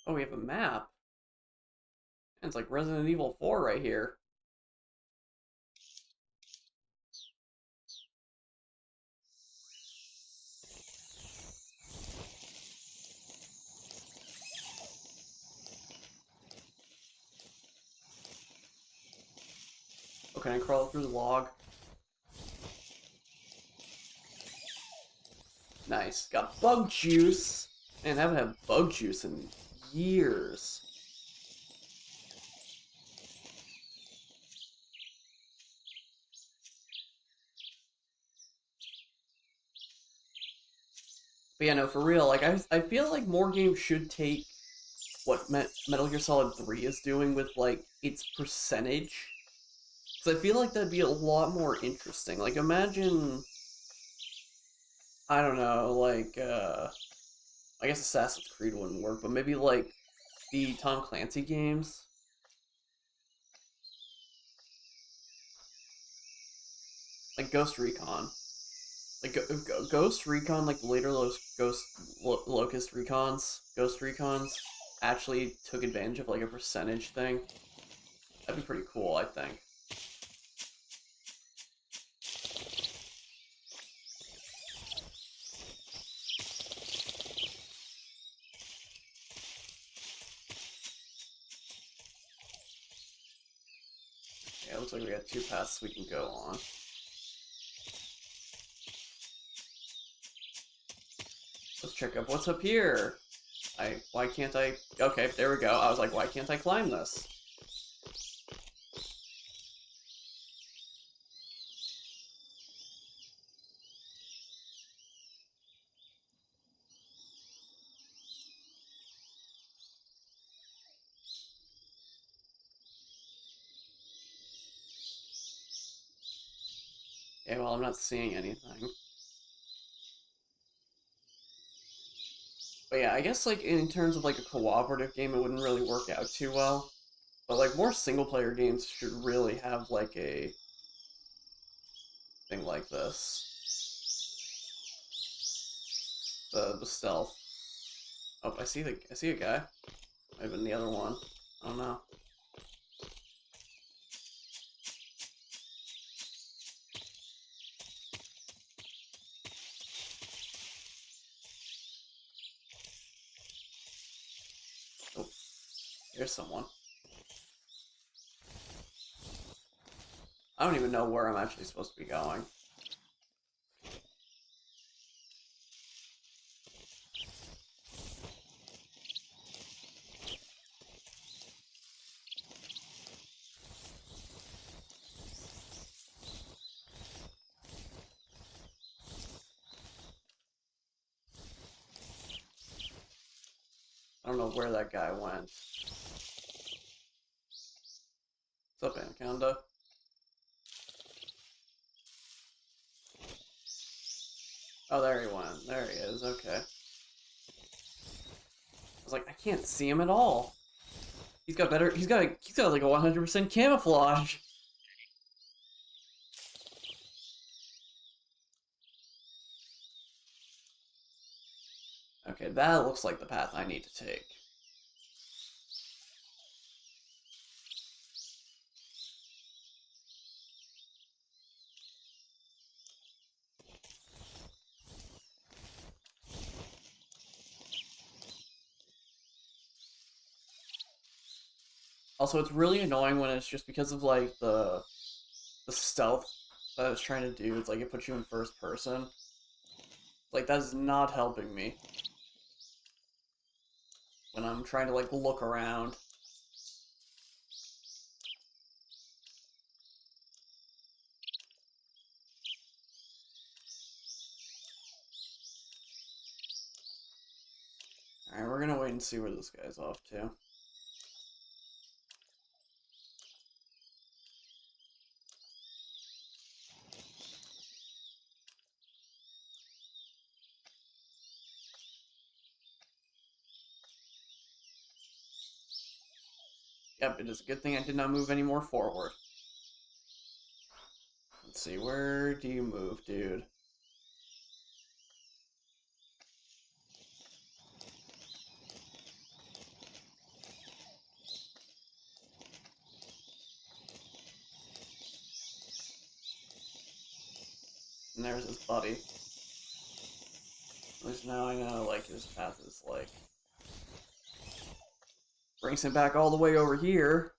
Oh, we have a map. And it's like Resident Evil 4 right here. Oh, can I crawl through the log? Nice. Got bug juice. Man, I haven't had bug juice in years. But yeah, no, for real, like, I feel like more games should take what Metal Gear Solid 3 is doing with, like, its percentage. Because I feel like that'd be a lot more interesting. Like, imagine, I don't know, like, I guess Assassin's Creed wouldn't work, but maybe, like, the Tom Clancy games. Like Ghost Recon. Like, Ghost Recon, like, the later Locust Recons, Ghost Recons, actually took advantage of, like, a percentage thing. That'd be pretty cool, I think. Yeah, it looks like we got 2 paths we can go on. check up what's up here. Why can't I? Okay, there we go. I was like, why can't I climb this? Okay, well, I'm not seeing anything. But yeah, I guess, like, in terms of, like, a cooperative game, it wouldn't really work out too well. But, like, more single-player games should really have, like, a thing like this. The stealth. Oh, I see a guy. Might have been the other one. I don't know. Oh, here's someone. I don't even know where I'm actually supposed to be going. I don't know where that guy went. What's up, Anaconda? Oh, there he went. There he is. Okay. I was like, I can't see him at all. He's got like a 100% camouflage. Okay, that looks like the path I need to take. Also, it's really annoying when it's just because of, like, the stealth that it's trying to do. It's like it puts you in first person. Like, that is not helping me when I'm trying to, like, look around. Alright, we're gonna wait and see where this guy's off to. Yep, it is a good thing I did not move any more forward. Let's see, where do you move, dude? And there's his buddy. At least now I know, like, his path is, like... brings him back all the way over here.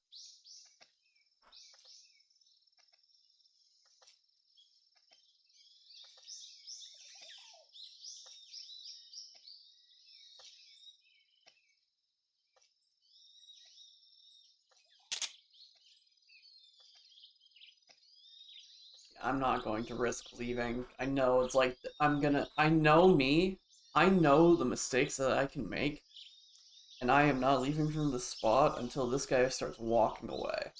I'm not going to risk leaving. I know it's like, I know me. I know the mistakes that I can make. And I am not leaving from the spot until this guy starts walking away.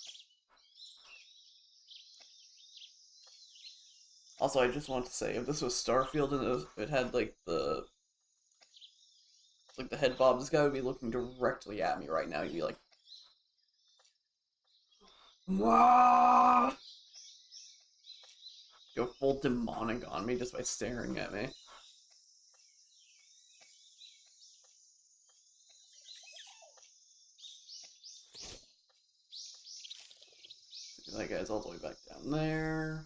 Also, I just want to say, if this was Starfield and it had, like, the head bob, this guy would be looking directly at me right now. He'd be like, "Wah!" Go full demonic on me just by staring at me. That guy's all the way back down there.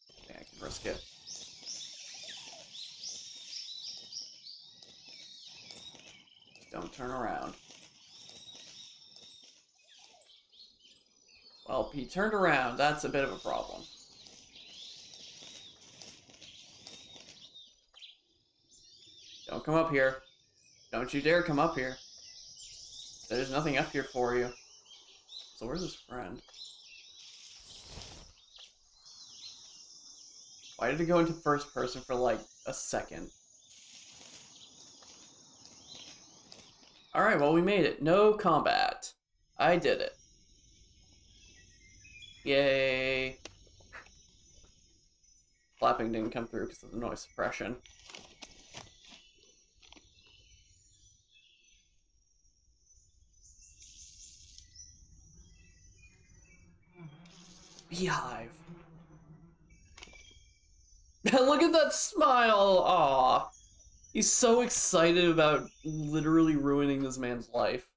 I think I can risk it. Don't turn around. Well, he turned around. That's a bit of a problem. come up here. Don't you dare come up here. There's nothing up here for you. So where's his friend? Why did it go into first person for like a second? Alright, well we made it. No combat. I did it. Yay. Clapping didn't come through because of the noise suppression. Beehive. Look at that smile! Aw. He's so excited about literally ruining this man's life.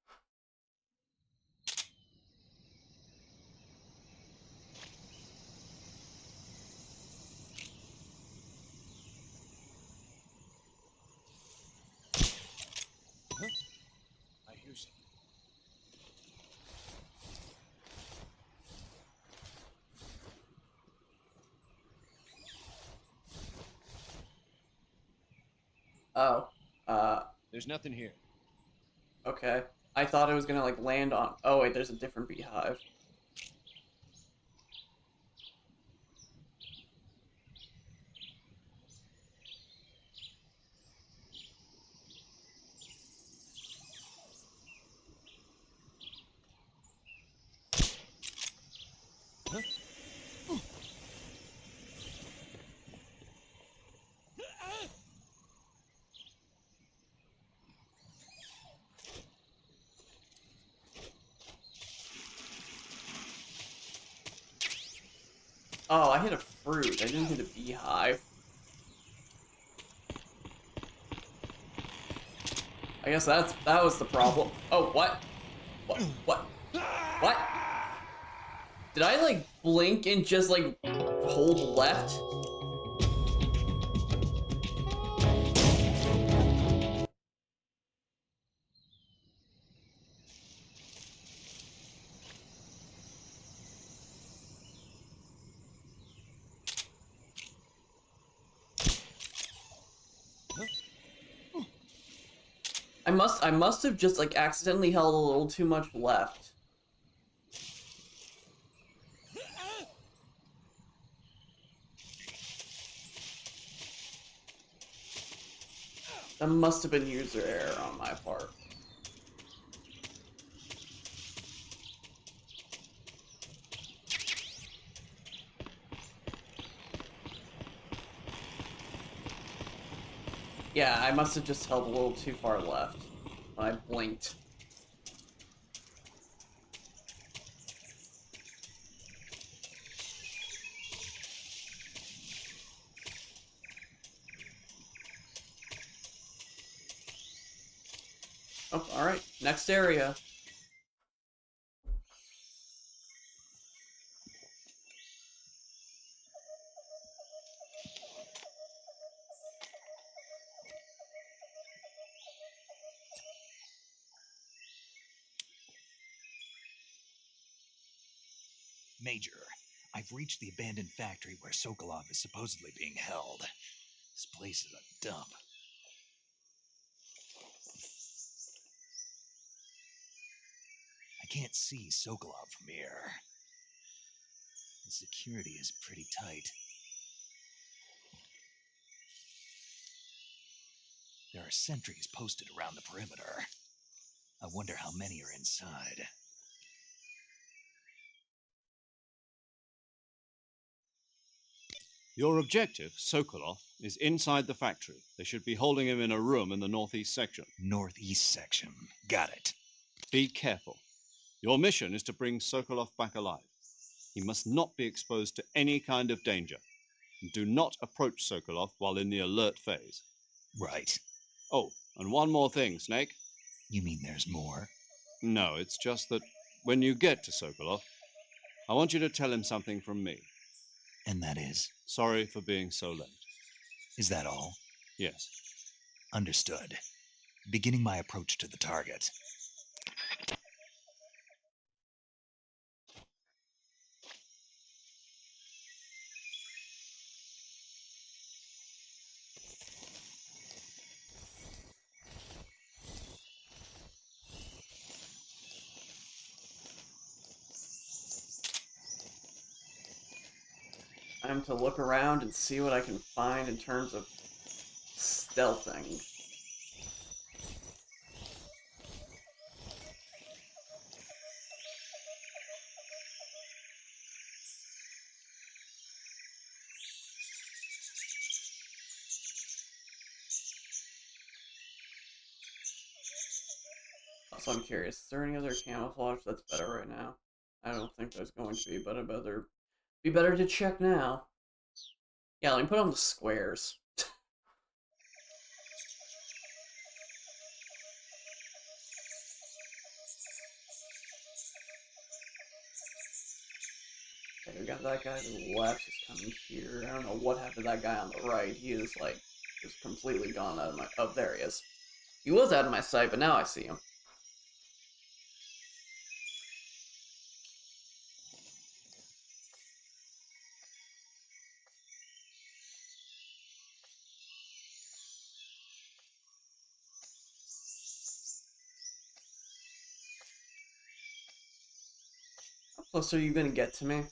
I hear something. Oh. There's nothing here. Okay. I thought it was gonna, like, land on... Oh, wait, there's a different beehive. Oh, I hit a fruit. I didn't hit a beehive. I guess that was the problem. Oh, what? What? Did I, like, blink and just, like, hold left? I must have just, like, accidentally held a little too much left. That must have been user error on my part. Yeah, I must have just held a little too far left when I blinked. Oh, alright. Next area. Major, I've reached the abandoned factory where Sokolov is supposedly being held. This place is a dump. I can't see Sokolov from here. The security is pretty tight. There are sentries posted around the perimeter. I wonder how many are inside. Your objective, Sokolov, is inside the factory. They should be holding him in a room in the northeast section. Northeast section. Got it. Be careful. Your mission is to bring Sokolov back alive. He must not be exposed to any kind of danger. And do not approach Sokolov while in the alert phase. Right. Oh, and one more thing, Snake. You mean there's more? No, it's just that when you get to Sokolov, I want you to tell him something from me. And that is? Sorry for being so late. Is that all? Yes. Understood. Beginning my approach to the target. Time to look around and see what I can find in terms of stealthing. Also, I'm curious, is there any other camouflage that's better right now? I don't think there's going to be, but it better be better to check now. Yeah, let me put on the squares. Okay, we got that guy to the left just coming here. I don't know what happened to that guy on the right. He is like just completely gone out of my. Oh, there he is. He was out of my sight, but now I see him. How close are you gonna get to me?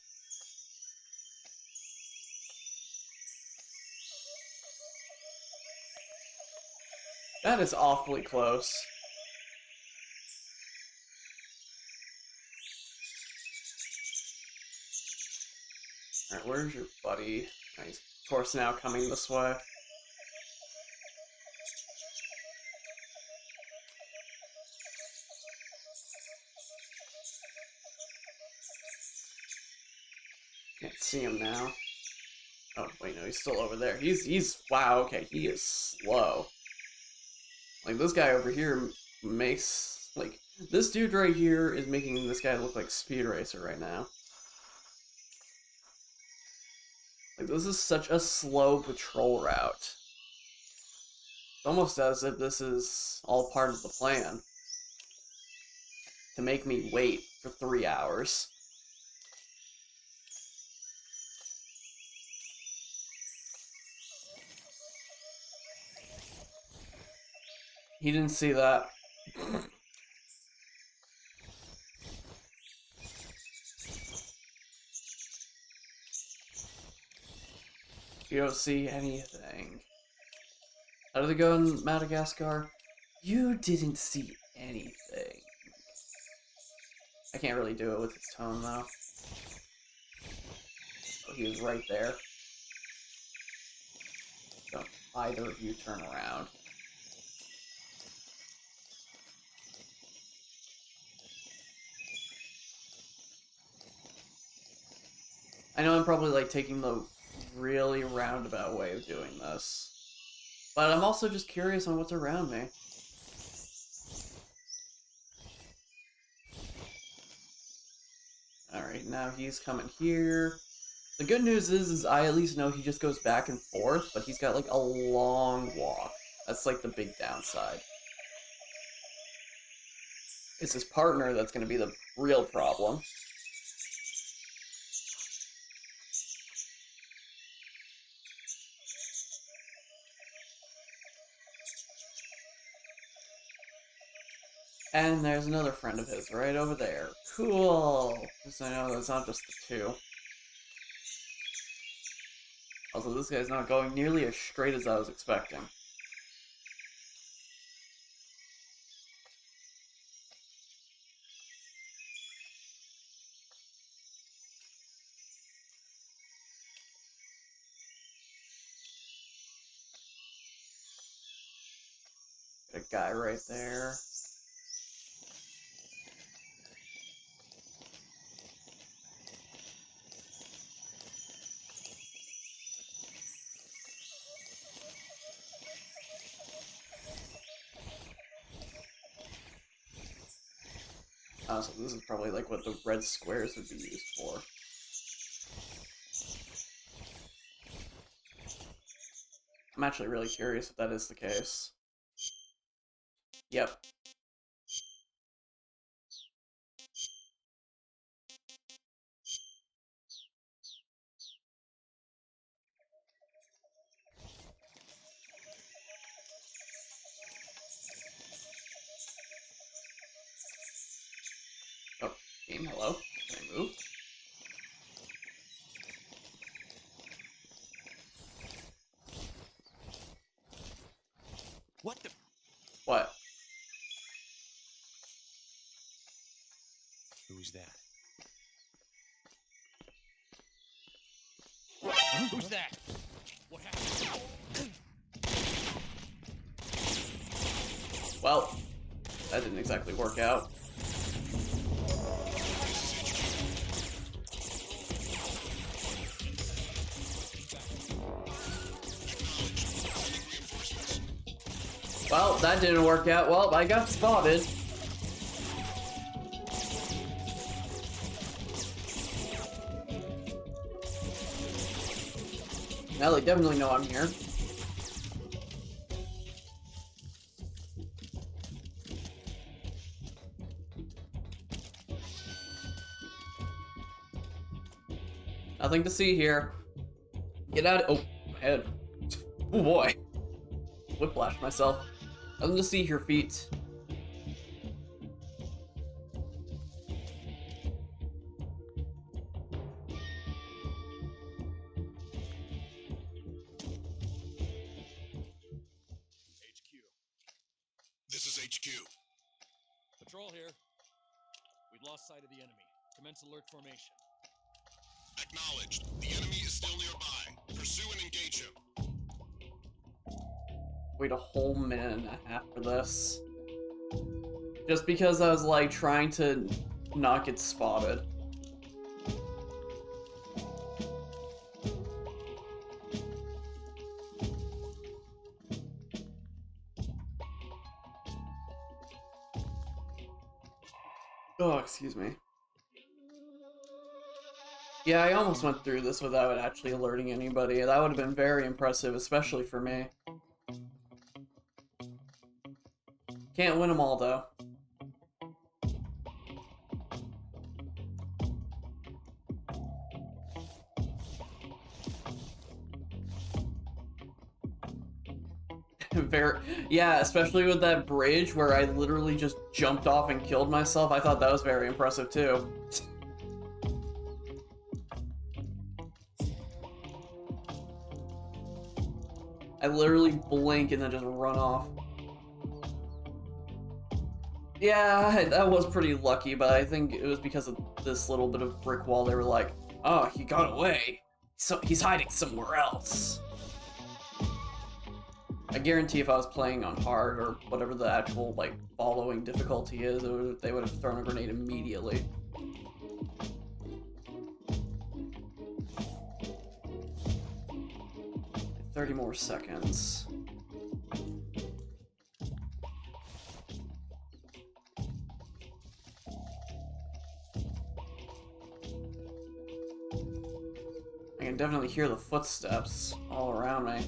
That is awfully close. Alright, where's your buddy? He's, of course, now coming this way. Can't see him now. Oh, wait, no, he's still over there. Wow, okay, he is slow. Like, this guy over here makes, like, this dude right here is making this guy look like Speed Racer right now. Like, this is such a slow patrol route. It's almost as if this is all part of the plan. To make me wait for 3 hours. He didn't see that. You don't see anything. How did it go in Madagascar? You didn't see anything. I can't really do it with his tone, though. Oh, he was right there. Don't either of you turn around. I know I'm probably, like, taking the really roundabout way of doing this. But I'm also just curious on what's around me. Alright, now he's coming here. The good news is I at least know he just goes back and forth, but he's got, like, a long walk. That's, like, the big downside. It's his partner that's going to be the real problem. And there's another friend of his right over there. Cool! Because I know that's not just the two. Also, this guy's not going nearly as straight as I was expecting. Got a guy right there. So this is probably like what the red squares would be used for. I'm actually really curious if that is the case. Yep. Oh, game, hello. Can I move? Who's that? Who's that? What happened? Well, that didn't exactly work out. Well, that didn't work out. Well, I got spotted. Now they definitely know I'm here. Nothing to see here. Get out. Oh, my head. Oh boy. Whiplashed myself. Nothing to see here, feet. HQ. This is HQ. Patrol here. We've lost sight of the enemy. Commence alert formation. Acknowledged. The enemy is still nearby. Pursue and engage him. Wait a whole minute and a half for this. Just because I was like trying to not get spotted. Oh, excuse me. Yeah, I almost went through this without actually alerting anybody. That would have been very impressive, especially for me. Can't win them all, though. Yeah, especially with that bridge where I literally just jumped off and killed myself. I thought that was very impressive, too. I literally blink and then just run off. Yeah, that was pretty lucky, but I think it was because of this little bit of brick wall. They were like, oh, he got away. So he's hiding somewhere else. I guarantee if I was playing on hard or whatever the actual, like, following difficulty is, they would have thrown a grenade immediately. Like 30 more seconds. I can definitely hear the footsteps all around me.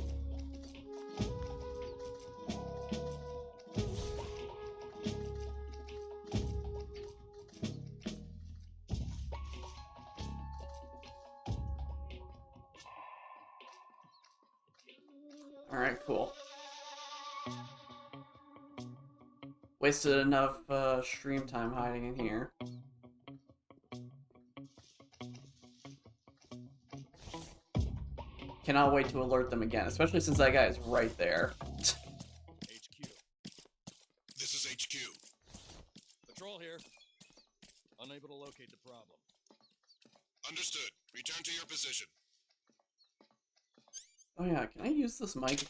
Alright, cool. Wasted enough stream time hiding in here. Cannot wait to alert them again, especially since that guy is right there. HQ. This is HQ. Patrol here. Unable to locate the problem. Understood. Return to your position. Oh yeah, can I use this mic? See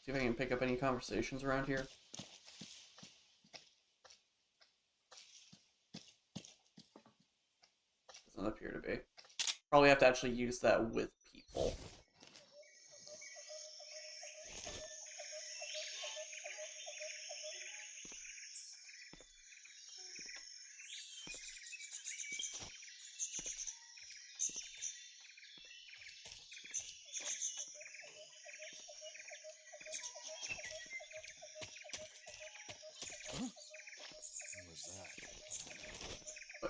if I can pick up any conversations around here. Doesn't appear to be. Probably have to actually use that with people.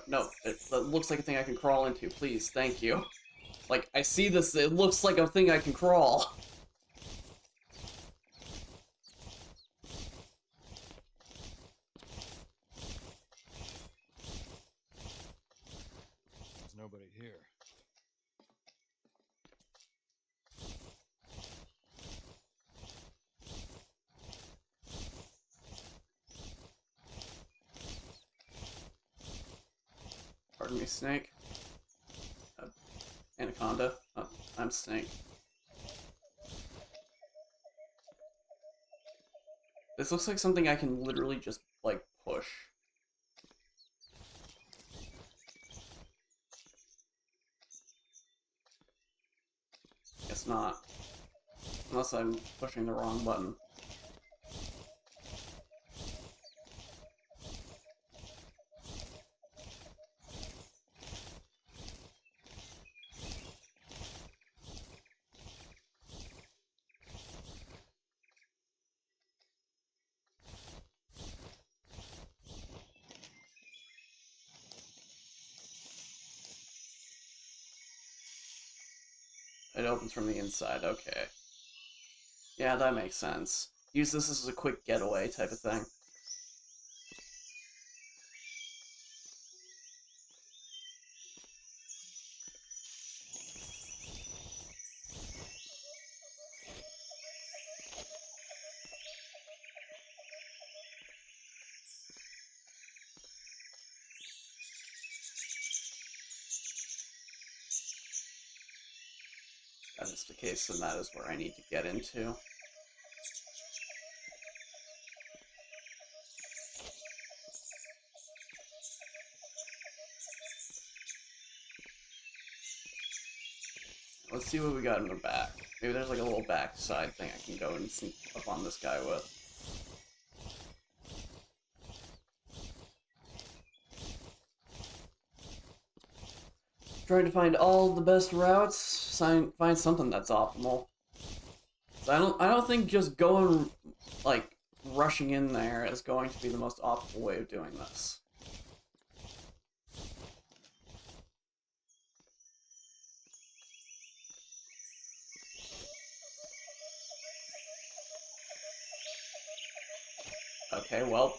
No, it looks like a thing I can crawl into. Please, thank you. Like, I see this, it looks like a thing I can crawl. There's nobody here. Pardon me, Snake. Anaconda. Oh, I'm Snake. This looks like something I can literally just, like, push. Guess not. Unless I'm pushing the wrong button. It opens from the inside, okay. Yeah, that makes sense. Use this as a quick getaway type of thing. If that is the case, then that is where I need to get into. Let's see what we got in the back. Maybe there's like a little back side thing I can go and sneak up on this guy with. Trying to find all the best routes, find something that's optimal. So I don't think just going, like, rushing in there is going to be the most optimal way of doing this. Okay, well.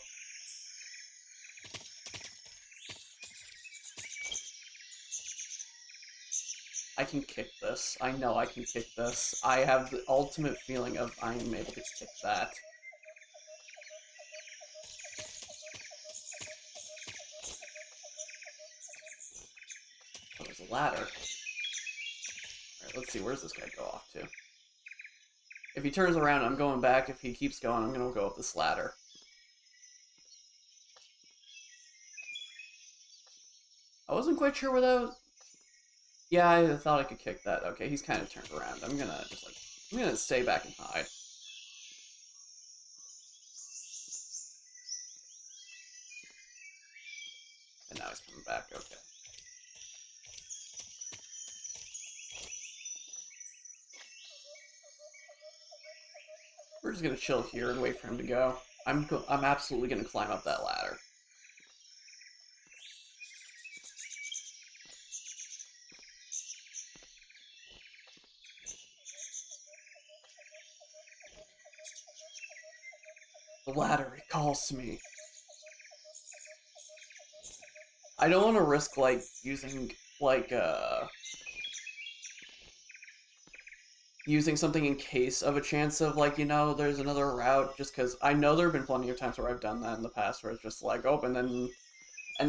I can kick this. I know I can kick this. I have the ultimate feeling of I am able to kick that. Oh, there's a ladder. Alright, let's see. Where's this guy go off to? If he turns around, I'm going back. If he keeps going, I'm going to go up this ladder. I wasn't quite sure where that was. Yeah, I thought I could kick that. Okay, he's kind of turned around. I'm gonna just like, I'm gonna stay back and hide. And now he's coming back, okay. We're just gonna chill here and wait for him to go. I'm absolutely gonna climb up that ladder. The ladder, it calls to me. I don't want to risk, like, using, like, using something in case of a chance of, like, you know, there's another route, just because I know there have been plenty of times where I've done that in the past, where it's just like, oh, and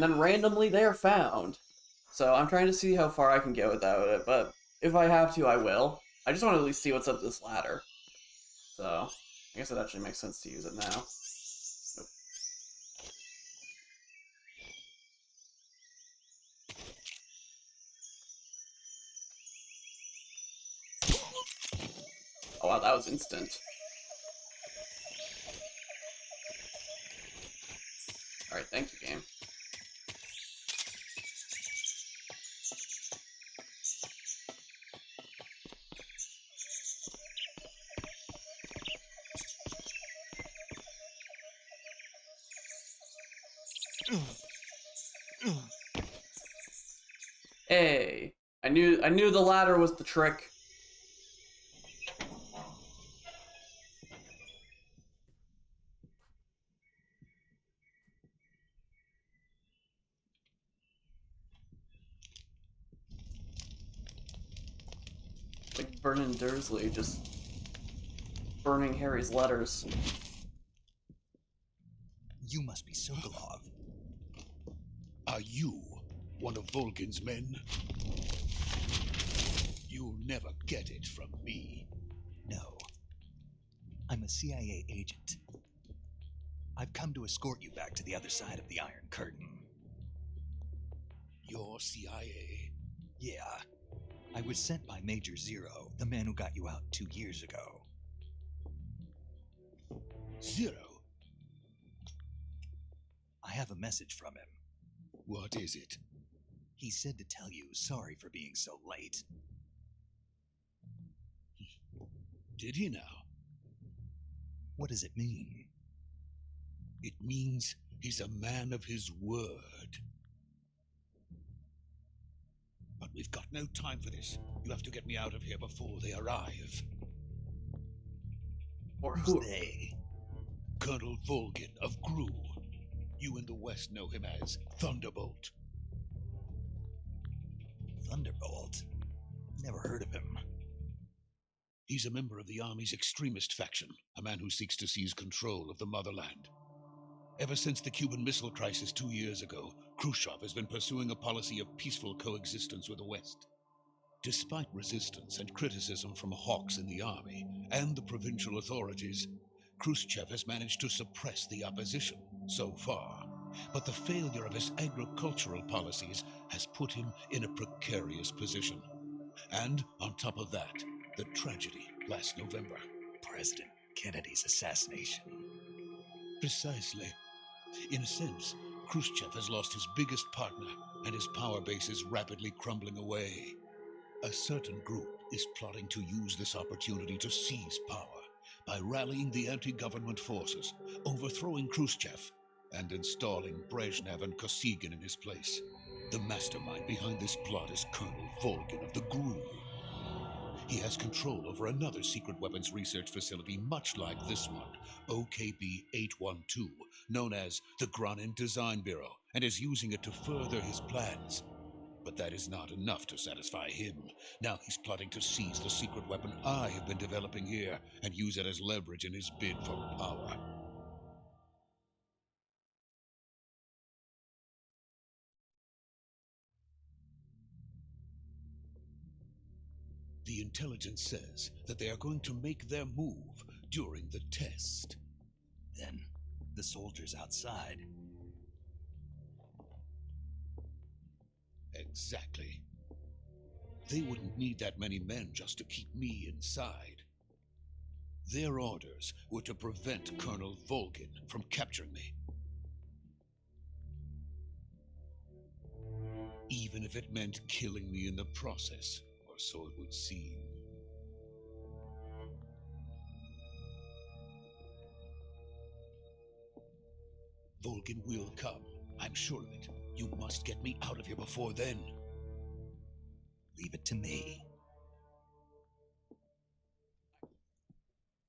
then randomly they're found. So I'm trying to see how far I can get without it, but if I have to, I will. I just want to at least see what's up this ladder. So, I guess it actually makes sense to use it now. Nope. Oh wow, that was instant. Alright, thank you, game. Hey, I knew the ladder was the trick. Like Vernon Dursley, just burning Harry's letters. You must be Sokolov. Are you One of Volgin's men? You'll never get it from me. No. I'm a CIA agent. I've come to escort you back to the other side of the Iron Curtain. You're CIA? Yeah. I was sent by Major Zero, the man who got you out 2 years ago. Zero? I have a message from him. What is it? He said to tell you sorry for being so late. Did he now? What does it mean? It means he's a man of his word. But we've got no time for this. You have to get me out of here before they arrive. Or Who's who? they? Colonel Volgin of Gru. You in the West know him as Thunderbolt. Thunderbolt? Never heard of him. He's a member of the Army's extremist faction, a man who seeks to seize control of the motherland. Ever since the Cuban Missile Crisis 2 years ago, Khrushchev has been pursuing a policy of peaceful coexistence with the West. Despite resistance and criticism from hawks in the army and the provincial authorities, Khrushchev has managed to suppress the opposition so far. But the failure of his agricultural policies has put him in a precarious position. And on top of that, the tragedy last November. President Kennedy's assassination. Precisely. In a sense, Khrushchev has lost his biggest partner, and his power base is rapidly crumbling away. A certain group is plotting to use this opportunity to seize power by rallying the anti-government forces, overthrowing Khrushchev, and installing Brezhnev and Kosygin in his place. The mastermind behind this plot is Colonel Volgin of the GRU. He has control over another secret weapons research facility much like this one, OKB-812, known as the Granin Design Bureau, and is using it to further his plans. But that is not enough to satisfy him. Now he's plotting to seize the secret weapon I have been developing here and use it as leverage in his bid for power. The intelligence says that they are going to make their move during the test. Then, the soldiers outside. Exactly. They wouldn't need that many men just to keep me inside. Their orders were to prevent Colonel Volgin from capturing me. Even if it meant killing me in the process, or so it would seem. Volgin will come, I'm sure of it. You must get me out of here before then. Leave it to me.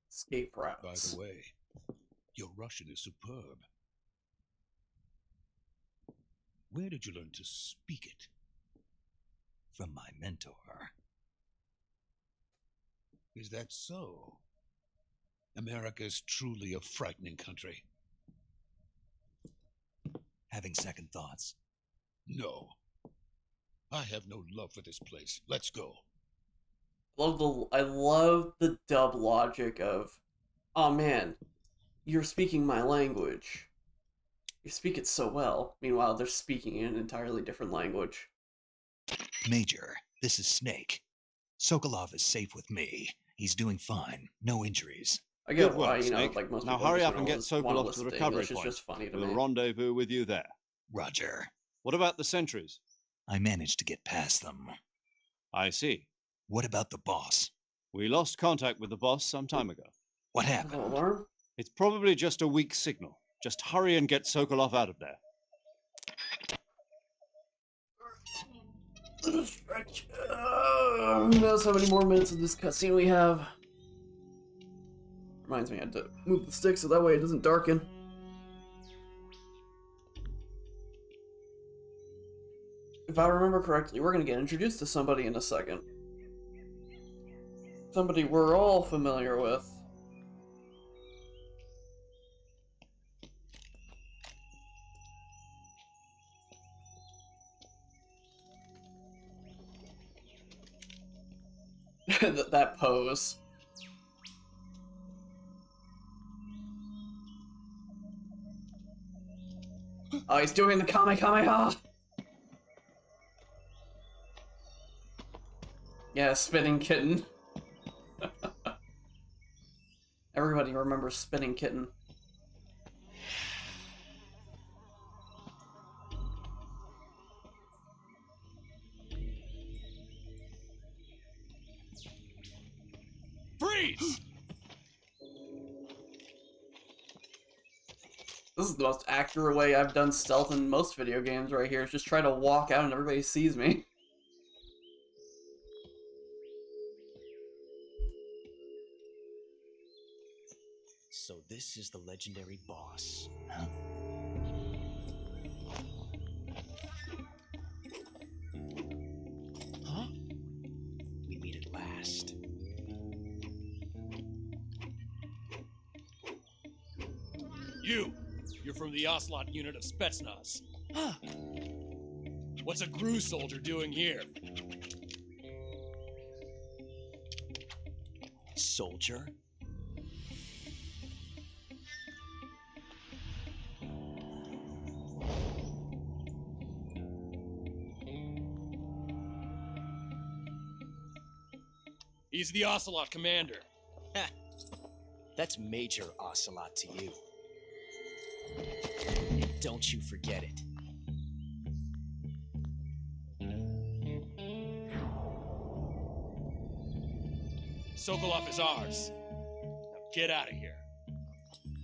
Escape By routes. the way, your Russian is superb. Where did you learn to speak it? From my mentor. Is that so? America is truly a frightening country. Having second thoughts. No. I have no love for this place. Let's go. I love the dub logic of, oh man, you're speaking my language. You speak it so well. Meanwhile, they're speaking in an entirely different language. Major, this is Snake. Sokolov is safe with me. He's doing fine. No injuries. I get Good why, work, you know, Snake. like most Now people hurry just up and get wanna Sokolov to listen the recovery English. It's point. just funny to We'll me. rendezvous with you there. Roger. What about the sentries? I managed to get past them. I see. What about the boss? We lost contact with the boss some time ago. What Hello, happened? alarm? It's probably just a weak signal. Just hurry and get Sokolov out of there. Notice how many more minutes of this cutscene we have. Reminds me I had to move the stick so that way it doesn't darken. If I remember correctly, we're going to get introduced to somebody in a second. Somebody we're all familiar with. that pose. Oh, he's doing the Kamehameha! Yeah, Spinning Kitten. Everybody remembers Spinning Kitten. Freeze! This is the most accurate way I've done stealth in most video games right here. Is just try to walk out and everybody sees me. So this is the legendary boss, huh? Huh? We meet at last. You're from the Ocelot unit of Spetsnaz. Huh. What's a GRU soldier doing here? Soldier? He's the Ocelot commander. Ha! That's Major Ocelot to you. And don't you forget it. Sokolov is ours. Now get out of here.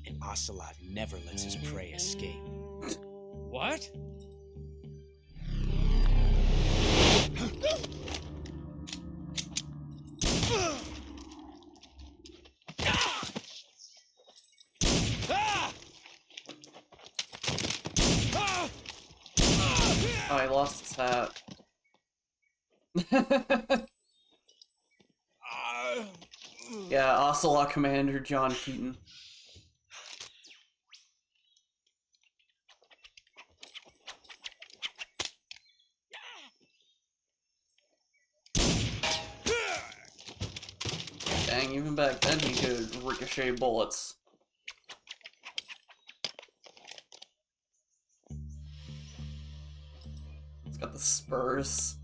And Ocelot never lets his prey escape. What? Oh, he lost his hat. Yeah, Ocelot Commander John Keaton. Dang, even back then he could ricochet bullets. It's got the spurs.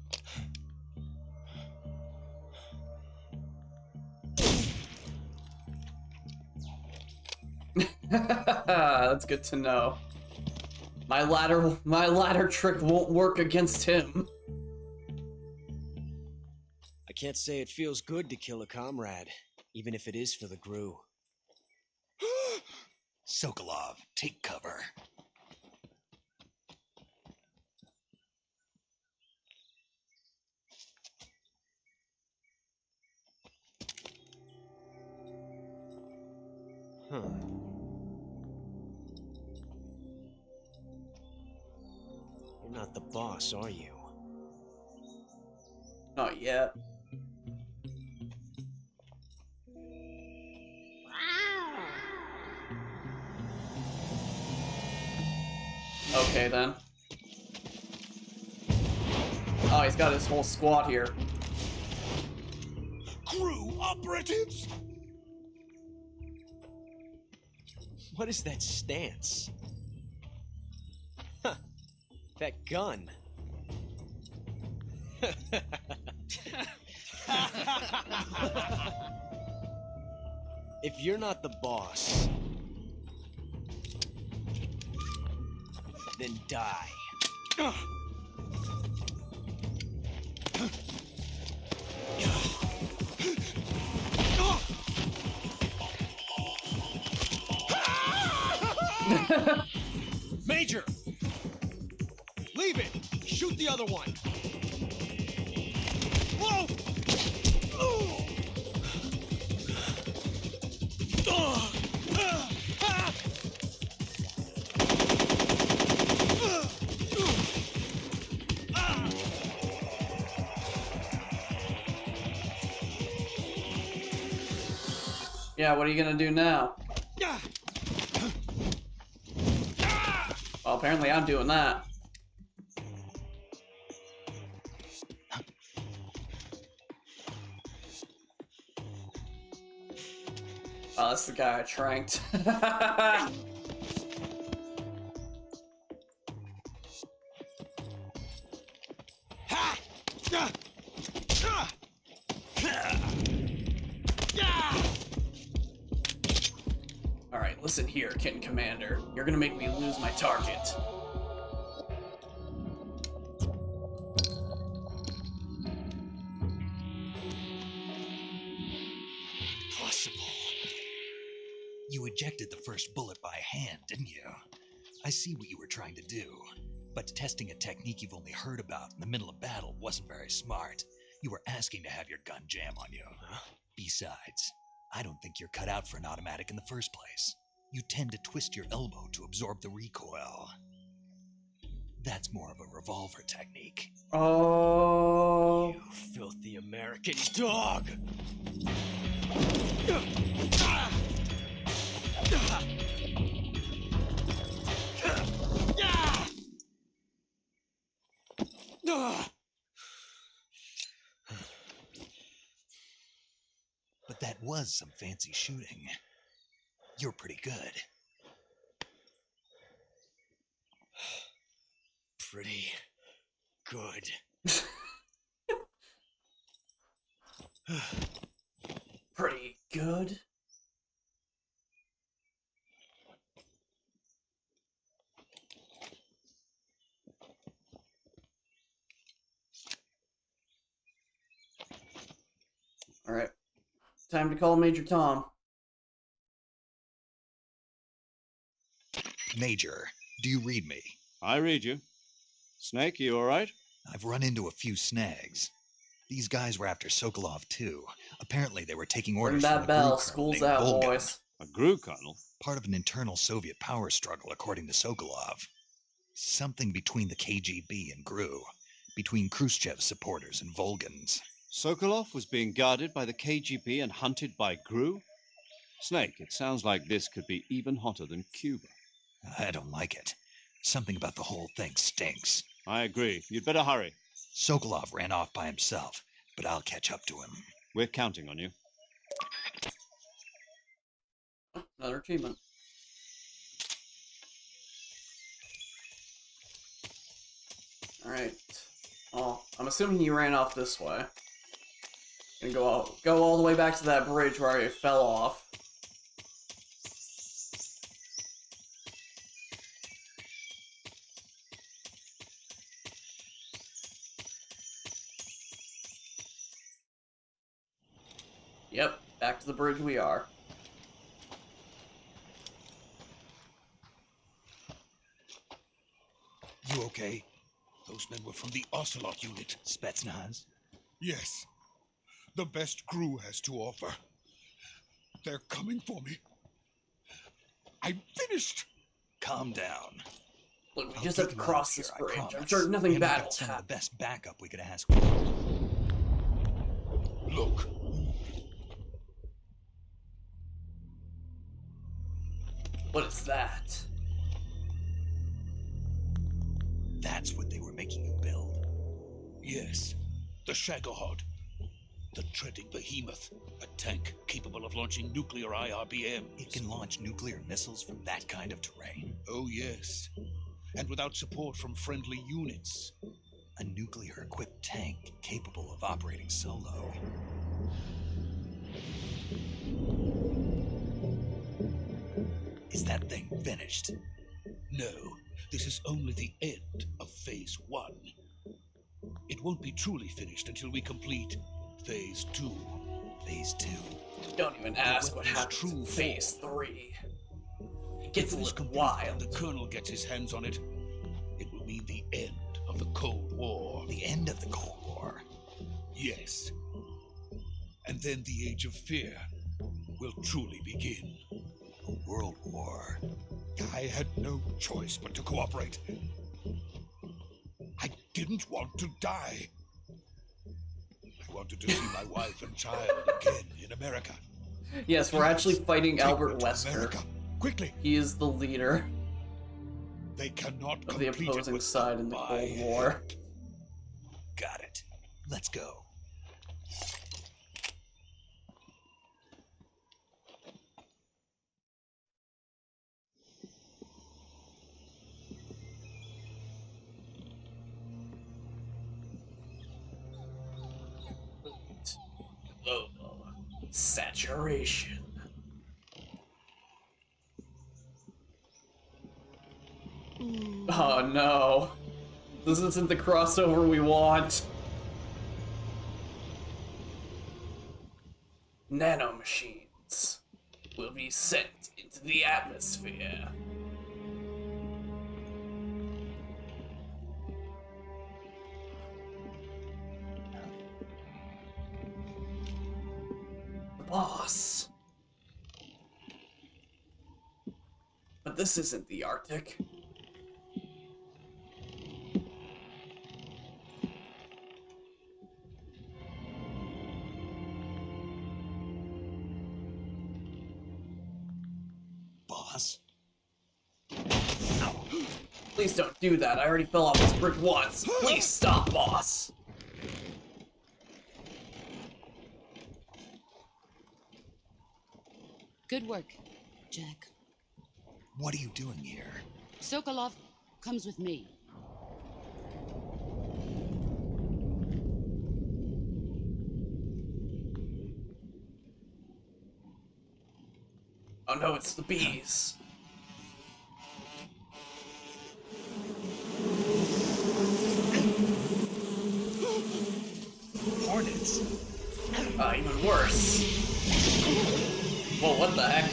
That's good to know. My ladder trick won't work against him. I can't say it feels good to kill a comrade, even if it is for the GRU. Sokolov, take cover. Huh. You're not the boss, are you? Not yet. Okay then. Oh, he's got his whole squad here. GRU operatives? What is that stance? Huh. That gun. If you're not the boss, then die. Major! Leave it! Shoot the other one! Whoa! Yeah, what are you gonna do now? Well, apparently I'm doing that. Oh, that's the guy I tranked. Alright, listen here, Kitten Commander. You're gonna make me lose my target. Impossible. You ejected the first bullet by hand, didn't you? I see what you were trying to do, but testing a technique you've only heard about in the middle of battle wasn't very smart. You were asking to have your gun jam on you. Besides, I don't think you're cut out for an automatic in the first place. You tend to twist your elbow to absorb the recoil. That's more of a revolver technique. Oh. You filthy American dog! But that was some fancy shooting. You're pretty good. Pretty good. Pretty good. Alright. Time to call Major Tom. Major, do you read me? I read you. Snake, you all right? I've run into a few snags. These guys were after Sokolov too. Apparently they were taking Ring orders from that a bell. GRU colonel School's named out, Volgan. boys. A GRU colonel? Part of an internal Soviet power struggle, according to Sokolov. Something between the KGB and GRU. Between Khrushchev's supporters and Volgans. Sokolov was being guarded by the KGB and hunted by GRU? Snake, it sounds like this could be even hotter than Cuba. I don't like it. Something about the whole thing stinks. I agree. You'd better hurry. Sokolov ran off by himself, but I'll catch up to him. We're counting on you. Another achievement. Alright. Oh, I'm assuming he ran off this way. And go all the way back to that bridge where I fell off. Yep, back to the bridge we are. You okay? Those men were from the Ocelot unit. Spetsnaz? Yes. The best GRU has to offer. They're coming for me. I'm finished! Calm down. Look, we I'll just get have to you out cross of this here, I bridge. I'm promise. sure nothing And bad we've will got some happen. of the best backup we could ask for. Look. What is that? That's what they were making you build. Yes. The Shagohod. The treading behemoth. A tank capable of launching nuclear IRBMs. It can launch nuclear missiles from that kind of terrain. Oh, yes. And without support from friendly units. A nuclear-equipped tank capable of operating solo. Is that thing finished? No, this is only the end of Phase 1. It won't be truly finished until we complete Phase 2. Phase 2? Don't even ask what happens in Phase 3. It gets a little wild. The Colonel gets his hands on it. It will mean the end of the Cold War. The end of the Cold War? Yes. And then the Age of Fear will truly begin. A world war. I had no choice but to cooperate. I didn't want to die. I wanted to see my wife and child again in America. Yes, we're actually fighting Albert Wesker. America. Quickly. He is the leader They cannot of the opposing side in the Cold War. Got it. Let's go. Saturation. Oh no. This isn't the crossover we want. Nanomachines will be sent into the atmosphere. The boss. But this isn't the Arctic. Boss? Please don't do that. I already fell off this bridge once. Please stop, boss. Good work, Jack. What are you doing here? Sokolov comes with me. Oh no, it's the bees. Hornets? Even worse. Whoa, what the heck?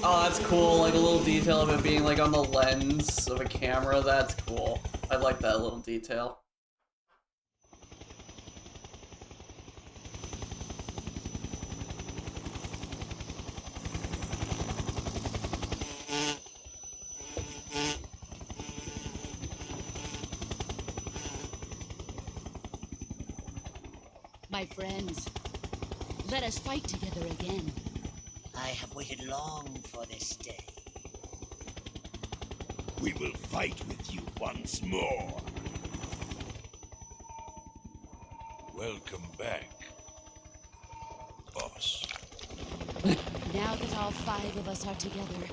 Oh, that's cool. Like a little detail of it being like on the lens of a camera. That's cool. I like that little detail. My friends, let us fight together again. I have waited long for this day. We will fight with you once more. Welcome back, boss. Now that all 5 of us are together,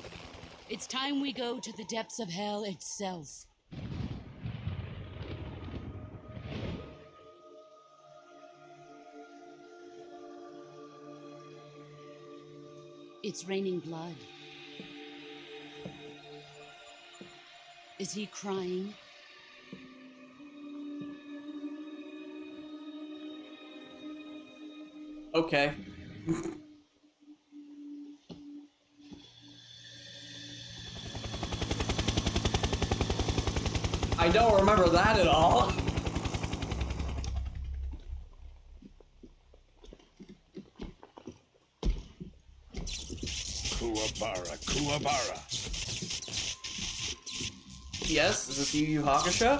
it's time we go to the depths of hell itself. It's raining blood. Is he crying? Okay. I don't remember that at all. Kuwabara. Yes, is this Yu Yu Hakusho?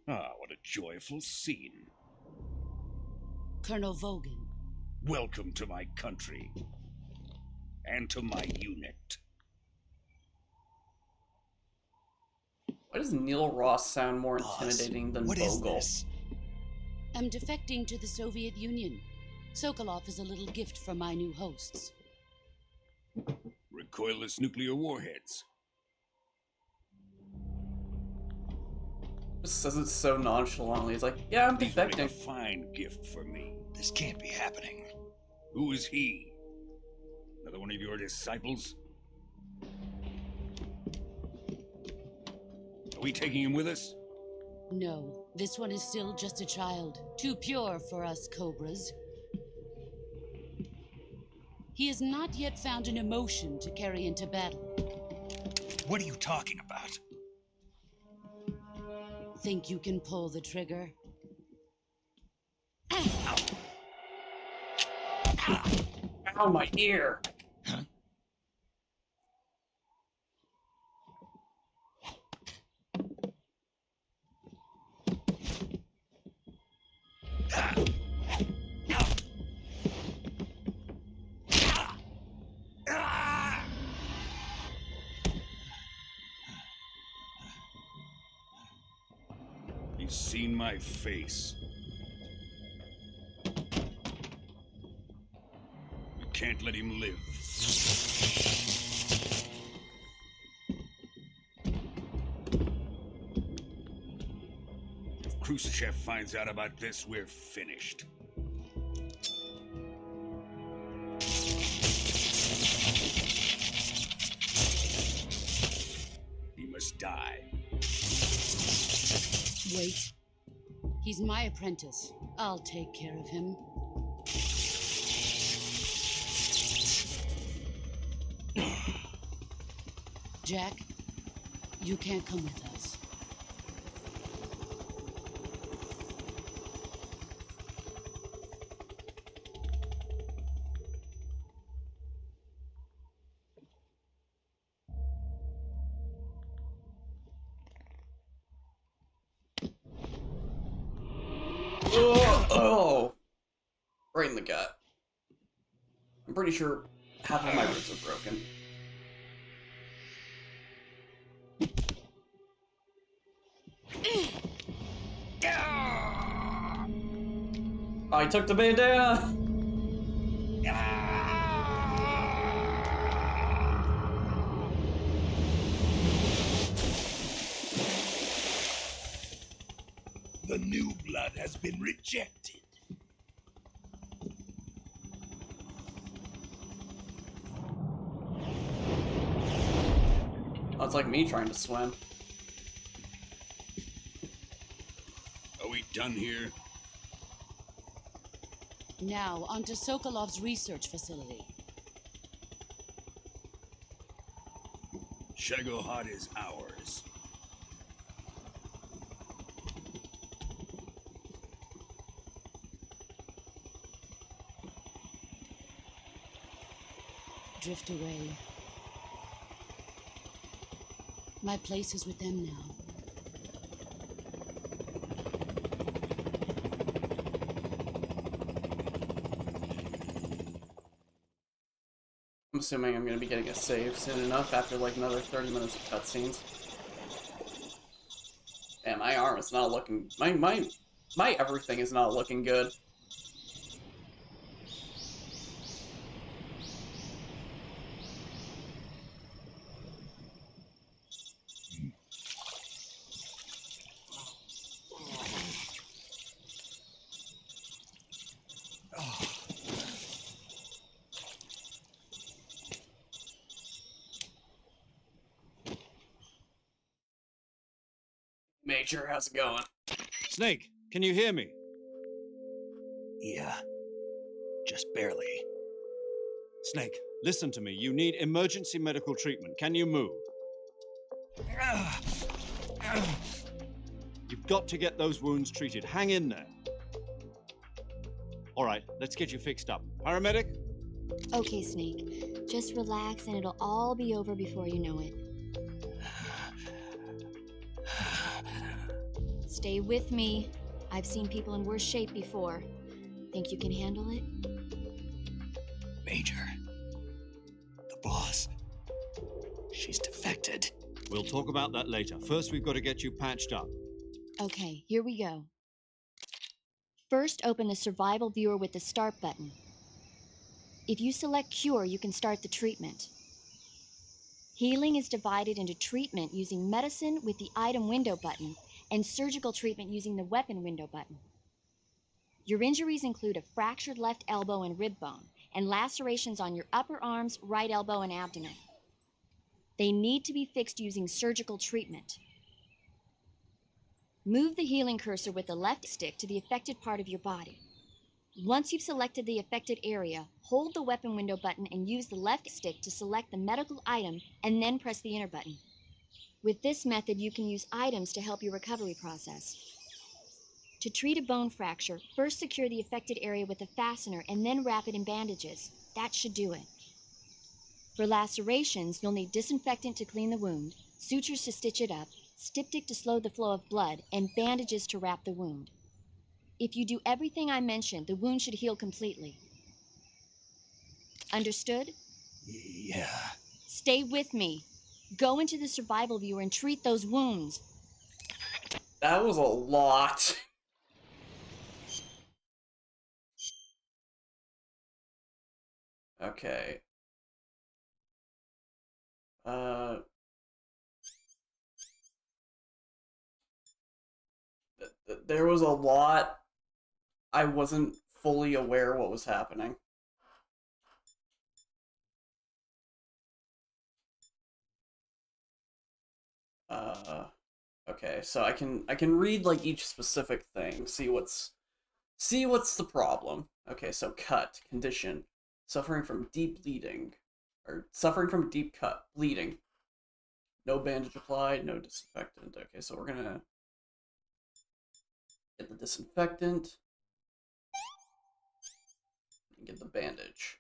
Ah, what a joyful scene. Colonel Vogan. Welcome to my country. And to my unit. Why does Neil Ross sound more Boss, intimidating than what is Vogel? this? I'm defecting to the Soviet Union. Sokolov is a little gift from my new hosts. Recoilless nuclear warheads. Just says it so nonchalantly. It's like, yeah, I'm These will make defecting. a fine gift for me. This can't be happening. Who is he? Another one of your disciples? Are we taking him with us? No, this one is still just a child. Too pure for us Cobras. He has not yet found an emotion to carry into battle. What are you talking about? Think you can pull the trigger? Ow, my ear. Huh? He's seen my face. can't let him live. If Khrushchev finds out about this, we're finished. He must die. Wait. He's my apprentice. I'll take care of him. Jack, you can't come with us. Oh! Right in the gut. I'm pretty sure half of my ribs are broken. I took the bandana! The new blood has been rejected. Oh, it's like me trying to swim. Are we done here? Now, onto Sokolov's research facility. Shagohod is ours. Drift away. My place is with them now. I'm assuming I'm gonna be getting a save soon enough after like another 30 minutes of cutscenes. And my arm is not looking... My everything is not looking good. Major, how's it going? Snake, can you hear me? Yeah. Just barely. Snake, listen to me. You need emergency medical treatment. Can you move? You've got to get those wounds treated. Hang in there. All right, let's get you fixed up. Paramedic? Okay, Snake. Just relax and it'll all be over before you know it. Stay with me. I've seen people in worse shape before. Think you can handle it? Major. The boss. She's defected. We'll talk about that later. First, we've got to get you patched up. Okay, here we go. First, open the survival viewer with the start button. If you select cure, you can start the treatment. Healing is divided into treatment using medicine with the item window button and surgical treatment using the weapon window button. Your injuries include a fractured left elbow and rib bone, and lacerations on your upper arms, right elbow, and abdomen. They need to be fixed using surgical treatment. Move the healing cursor with the left stick to the affected part of your body. Once you've selected the affected area, hold the weapon window button and use the left stick to select the medical item and then press the enter button. With this method, you can use items to help your recovery process. To treat a bone fracture, first secure the affected area with a fastener and then wrap it in bandages. That should do it. For lacerations, you'll need disinfectant to clean the wound, sutures to stitch it up, styptic to slow the flow of blood, and bandages to wrap the wound. If you do everything I mentioned, the wound should heal completely. Understood? Yeah. Stay with me. Go into the survival viewer and treat those wounds. That was a lot. Okay. There was a lot. I wasn't fully aware what was happening. Okay, so I can read like each specific thing, see what's the problem. Okay, so cut, condition, suffering from deep bleeding, or suffering from deep cut, bleeding. No bandage applied, no disinfectant. Okay, so we're gonna get the disinfectant and get the bandage.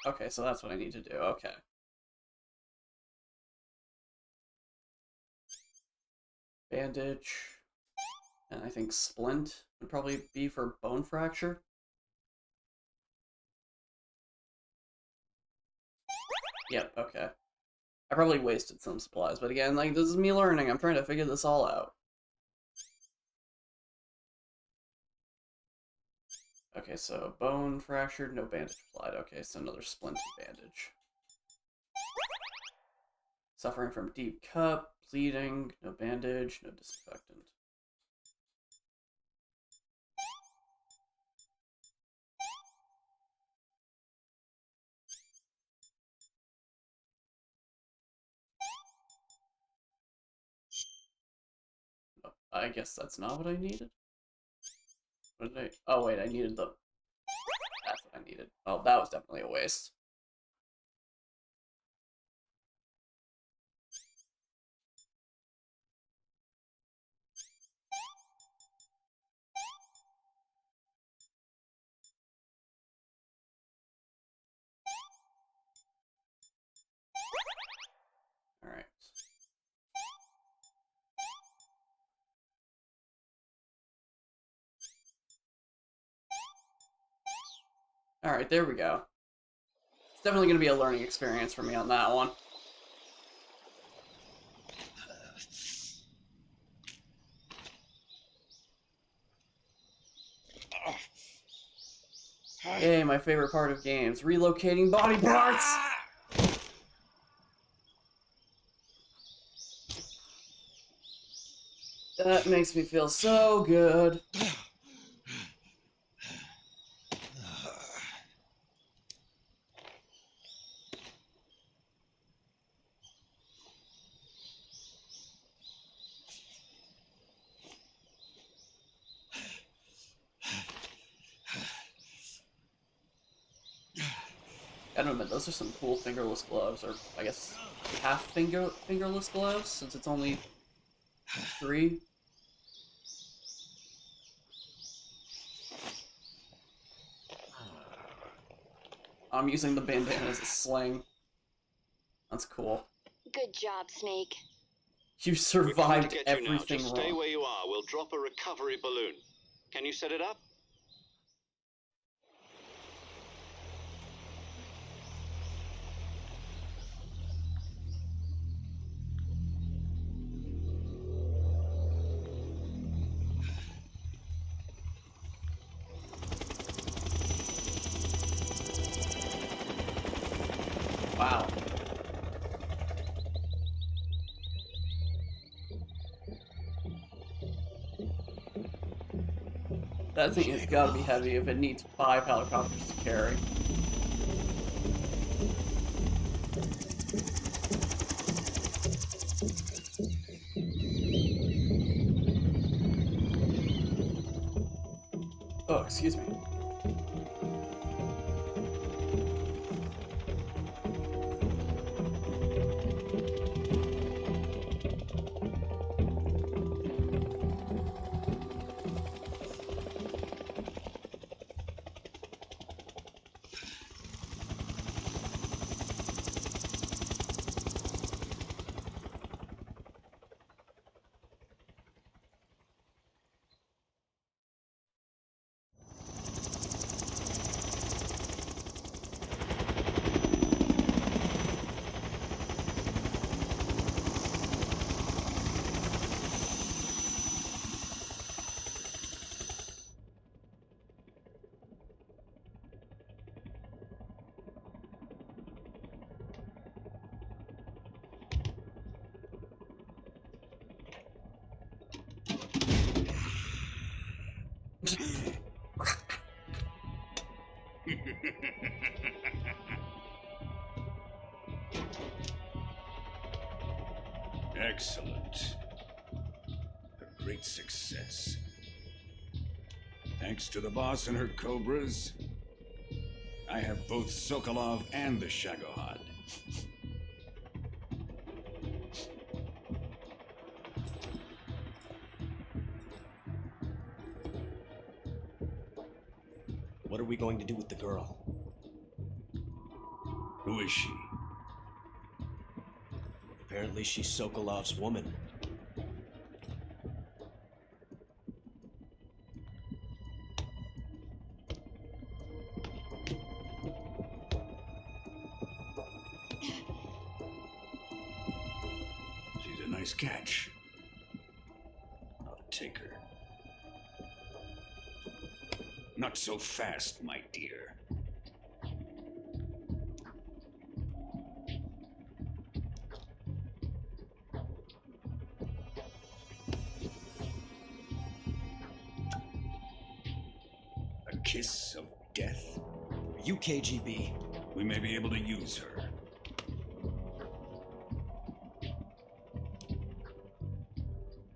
Okay, so that's what I need to do. Okay. Bandage. And I think splint would probably be for bone fracture. Yep, okay. I probably wasted some supplies, but again, like, this is me learning. I'm trying to figure this all out. Okay, so bone fractured, no bandage applied. Okay, so another splint bandage. Suffering from deep cut, bleeding, no bandage, no disinfectant. Oh, I guess that's not what I needed. What did I? Oh wait, I needed the. That's what I needed. Oh, that was definitely a waste. Alright. Alright, there we go. It's definitely going to be a learning experience for me on that one. Yay, my favorite part of games. Relocating body parts! That makes me feel so good. Gotta admit, those are some cool fingerless gloves, or I guess half fingerless gloves, since it's only 3. I'm using the bandana as a sling. That's cool. Good job, Snake. You survived to get you now. everything Just wrong. stay where you are. We'll drop a recovery balloon. Can you set it up? Wow. That thing has got to be heavy if it needs 5 helicopters to carry. Oh, excuse me. Excellent. A great success. Thanks to the boss and her cobras, I have both Sokolov and the Shagohod. What are we going to do with the girl? Who is she? Apparently she's Sokolov's woman. She's a nice catch. I'll take her. Not so fast, my dear. A kiss of death? Are you KGB? We may be able to use her.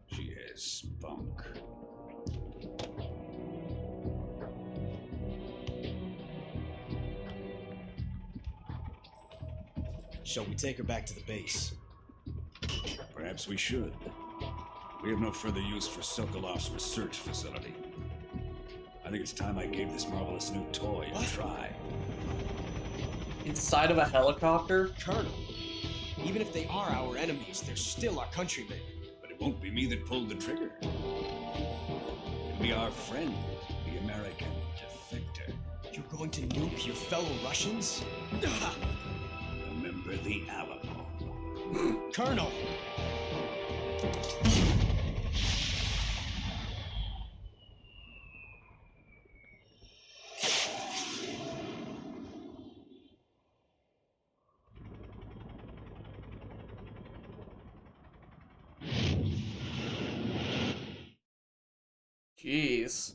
She has spunk. Shall we take her back to the base? Perhaps we should. We have no further use for Sokolov's research facility. I think it's time I gave this marvelous new toy a try. Inside of a helicopter? Colonel, even if they are our enemies, they're still our countrymen. But it won't be me that pulled the trigger. It'll be our friend, the American defector. You're going to nuke your fellow Russians? Remember the Alamo. Colonel! Jeez.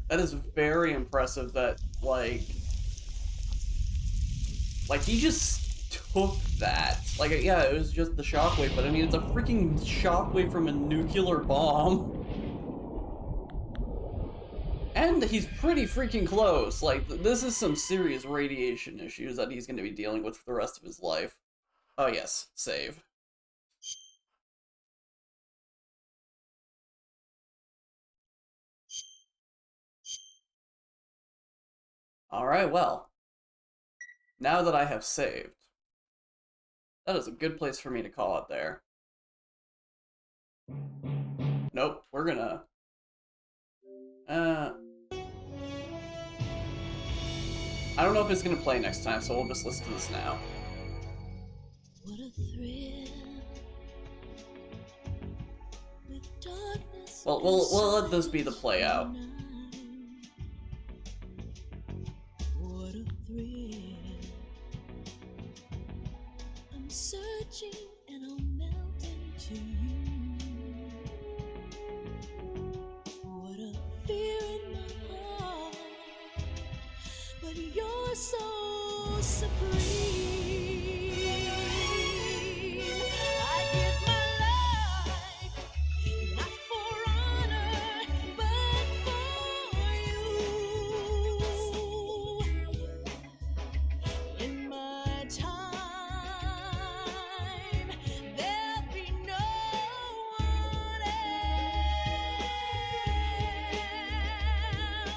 That is very impressive that, like he just took that. Like, yeah, it was just the shockwave, but I mean, it's a freaking shockwave from a nuclear bomb. And he's pretty freaking close. Like, this is some serious radiation issues that he's going to be dealing with for the rest of his life. Oh yes, save. Alright, well. Now that I have saved, that is a good place for me to call it there. Nope, we're gonna... I don't know if it's gonna play next time, so we'll just listen to this now. What a thrill. With darkness. Well, we'll let this be the play out. What a thrill. I'm searching and I'll melt into you. What a fear in my heart. But you're so supreme. I give my life, not for honor, but for you. In my time, there'll be no one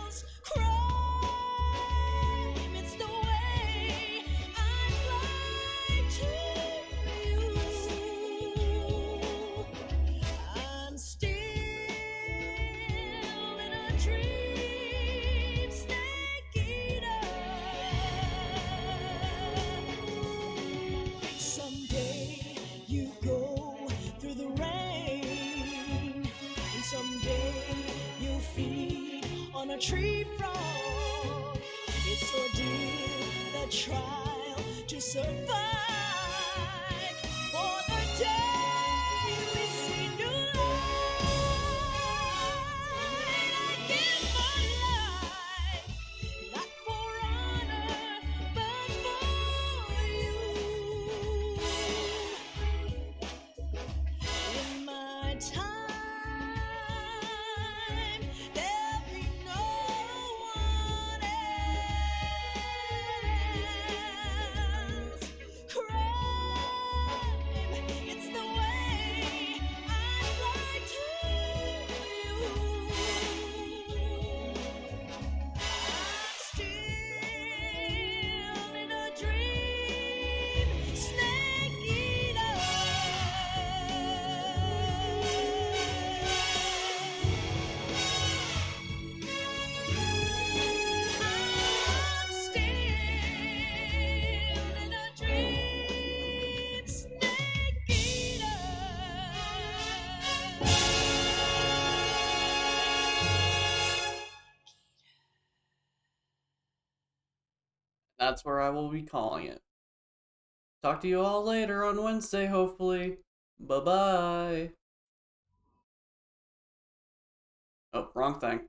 else. It's the way I fly to you. I'm still in a dream, snake eater. Someday you go through the rain, and someday you'll feed on a tree frog. It's ordeal, the trial to survive for the day. That's where I will be calling it. Talk to you all later on Wednesday, hopefully. Bye-bye. Oh, wrong thing.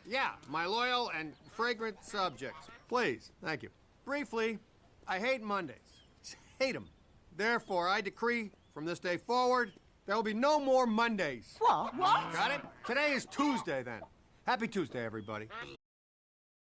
Yeah, my loyal and fragrant subjects. Please, thank you. Briefly, I hate Mondays. Just hate them. Therefore, I decree from this day forward, there will be no more Mondays. What? Got it? Today is Tuesday, then. Happy Tuesday, everybody.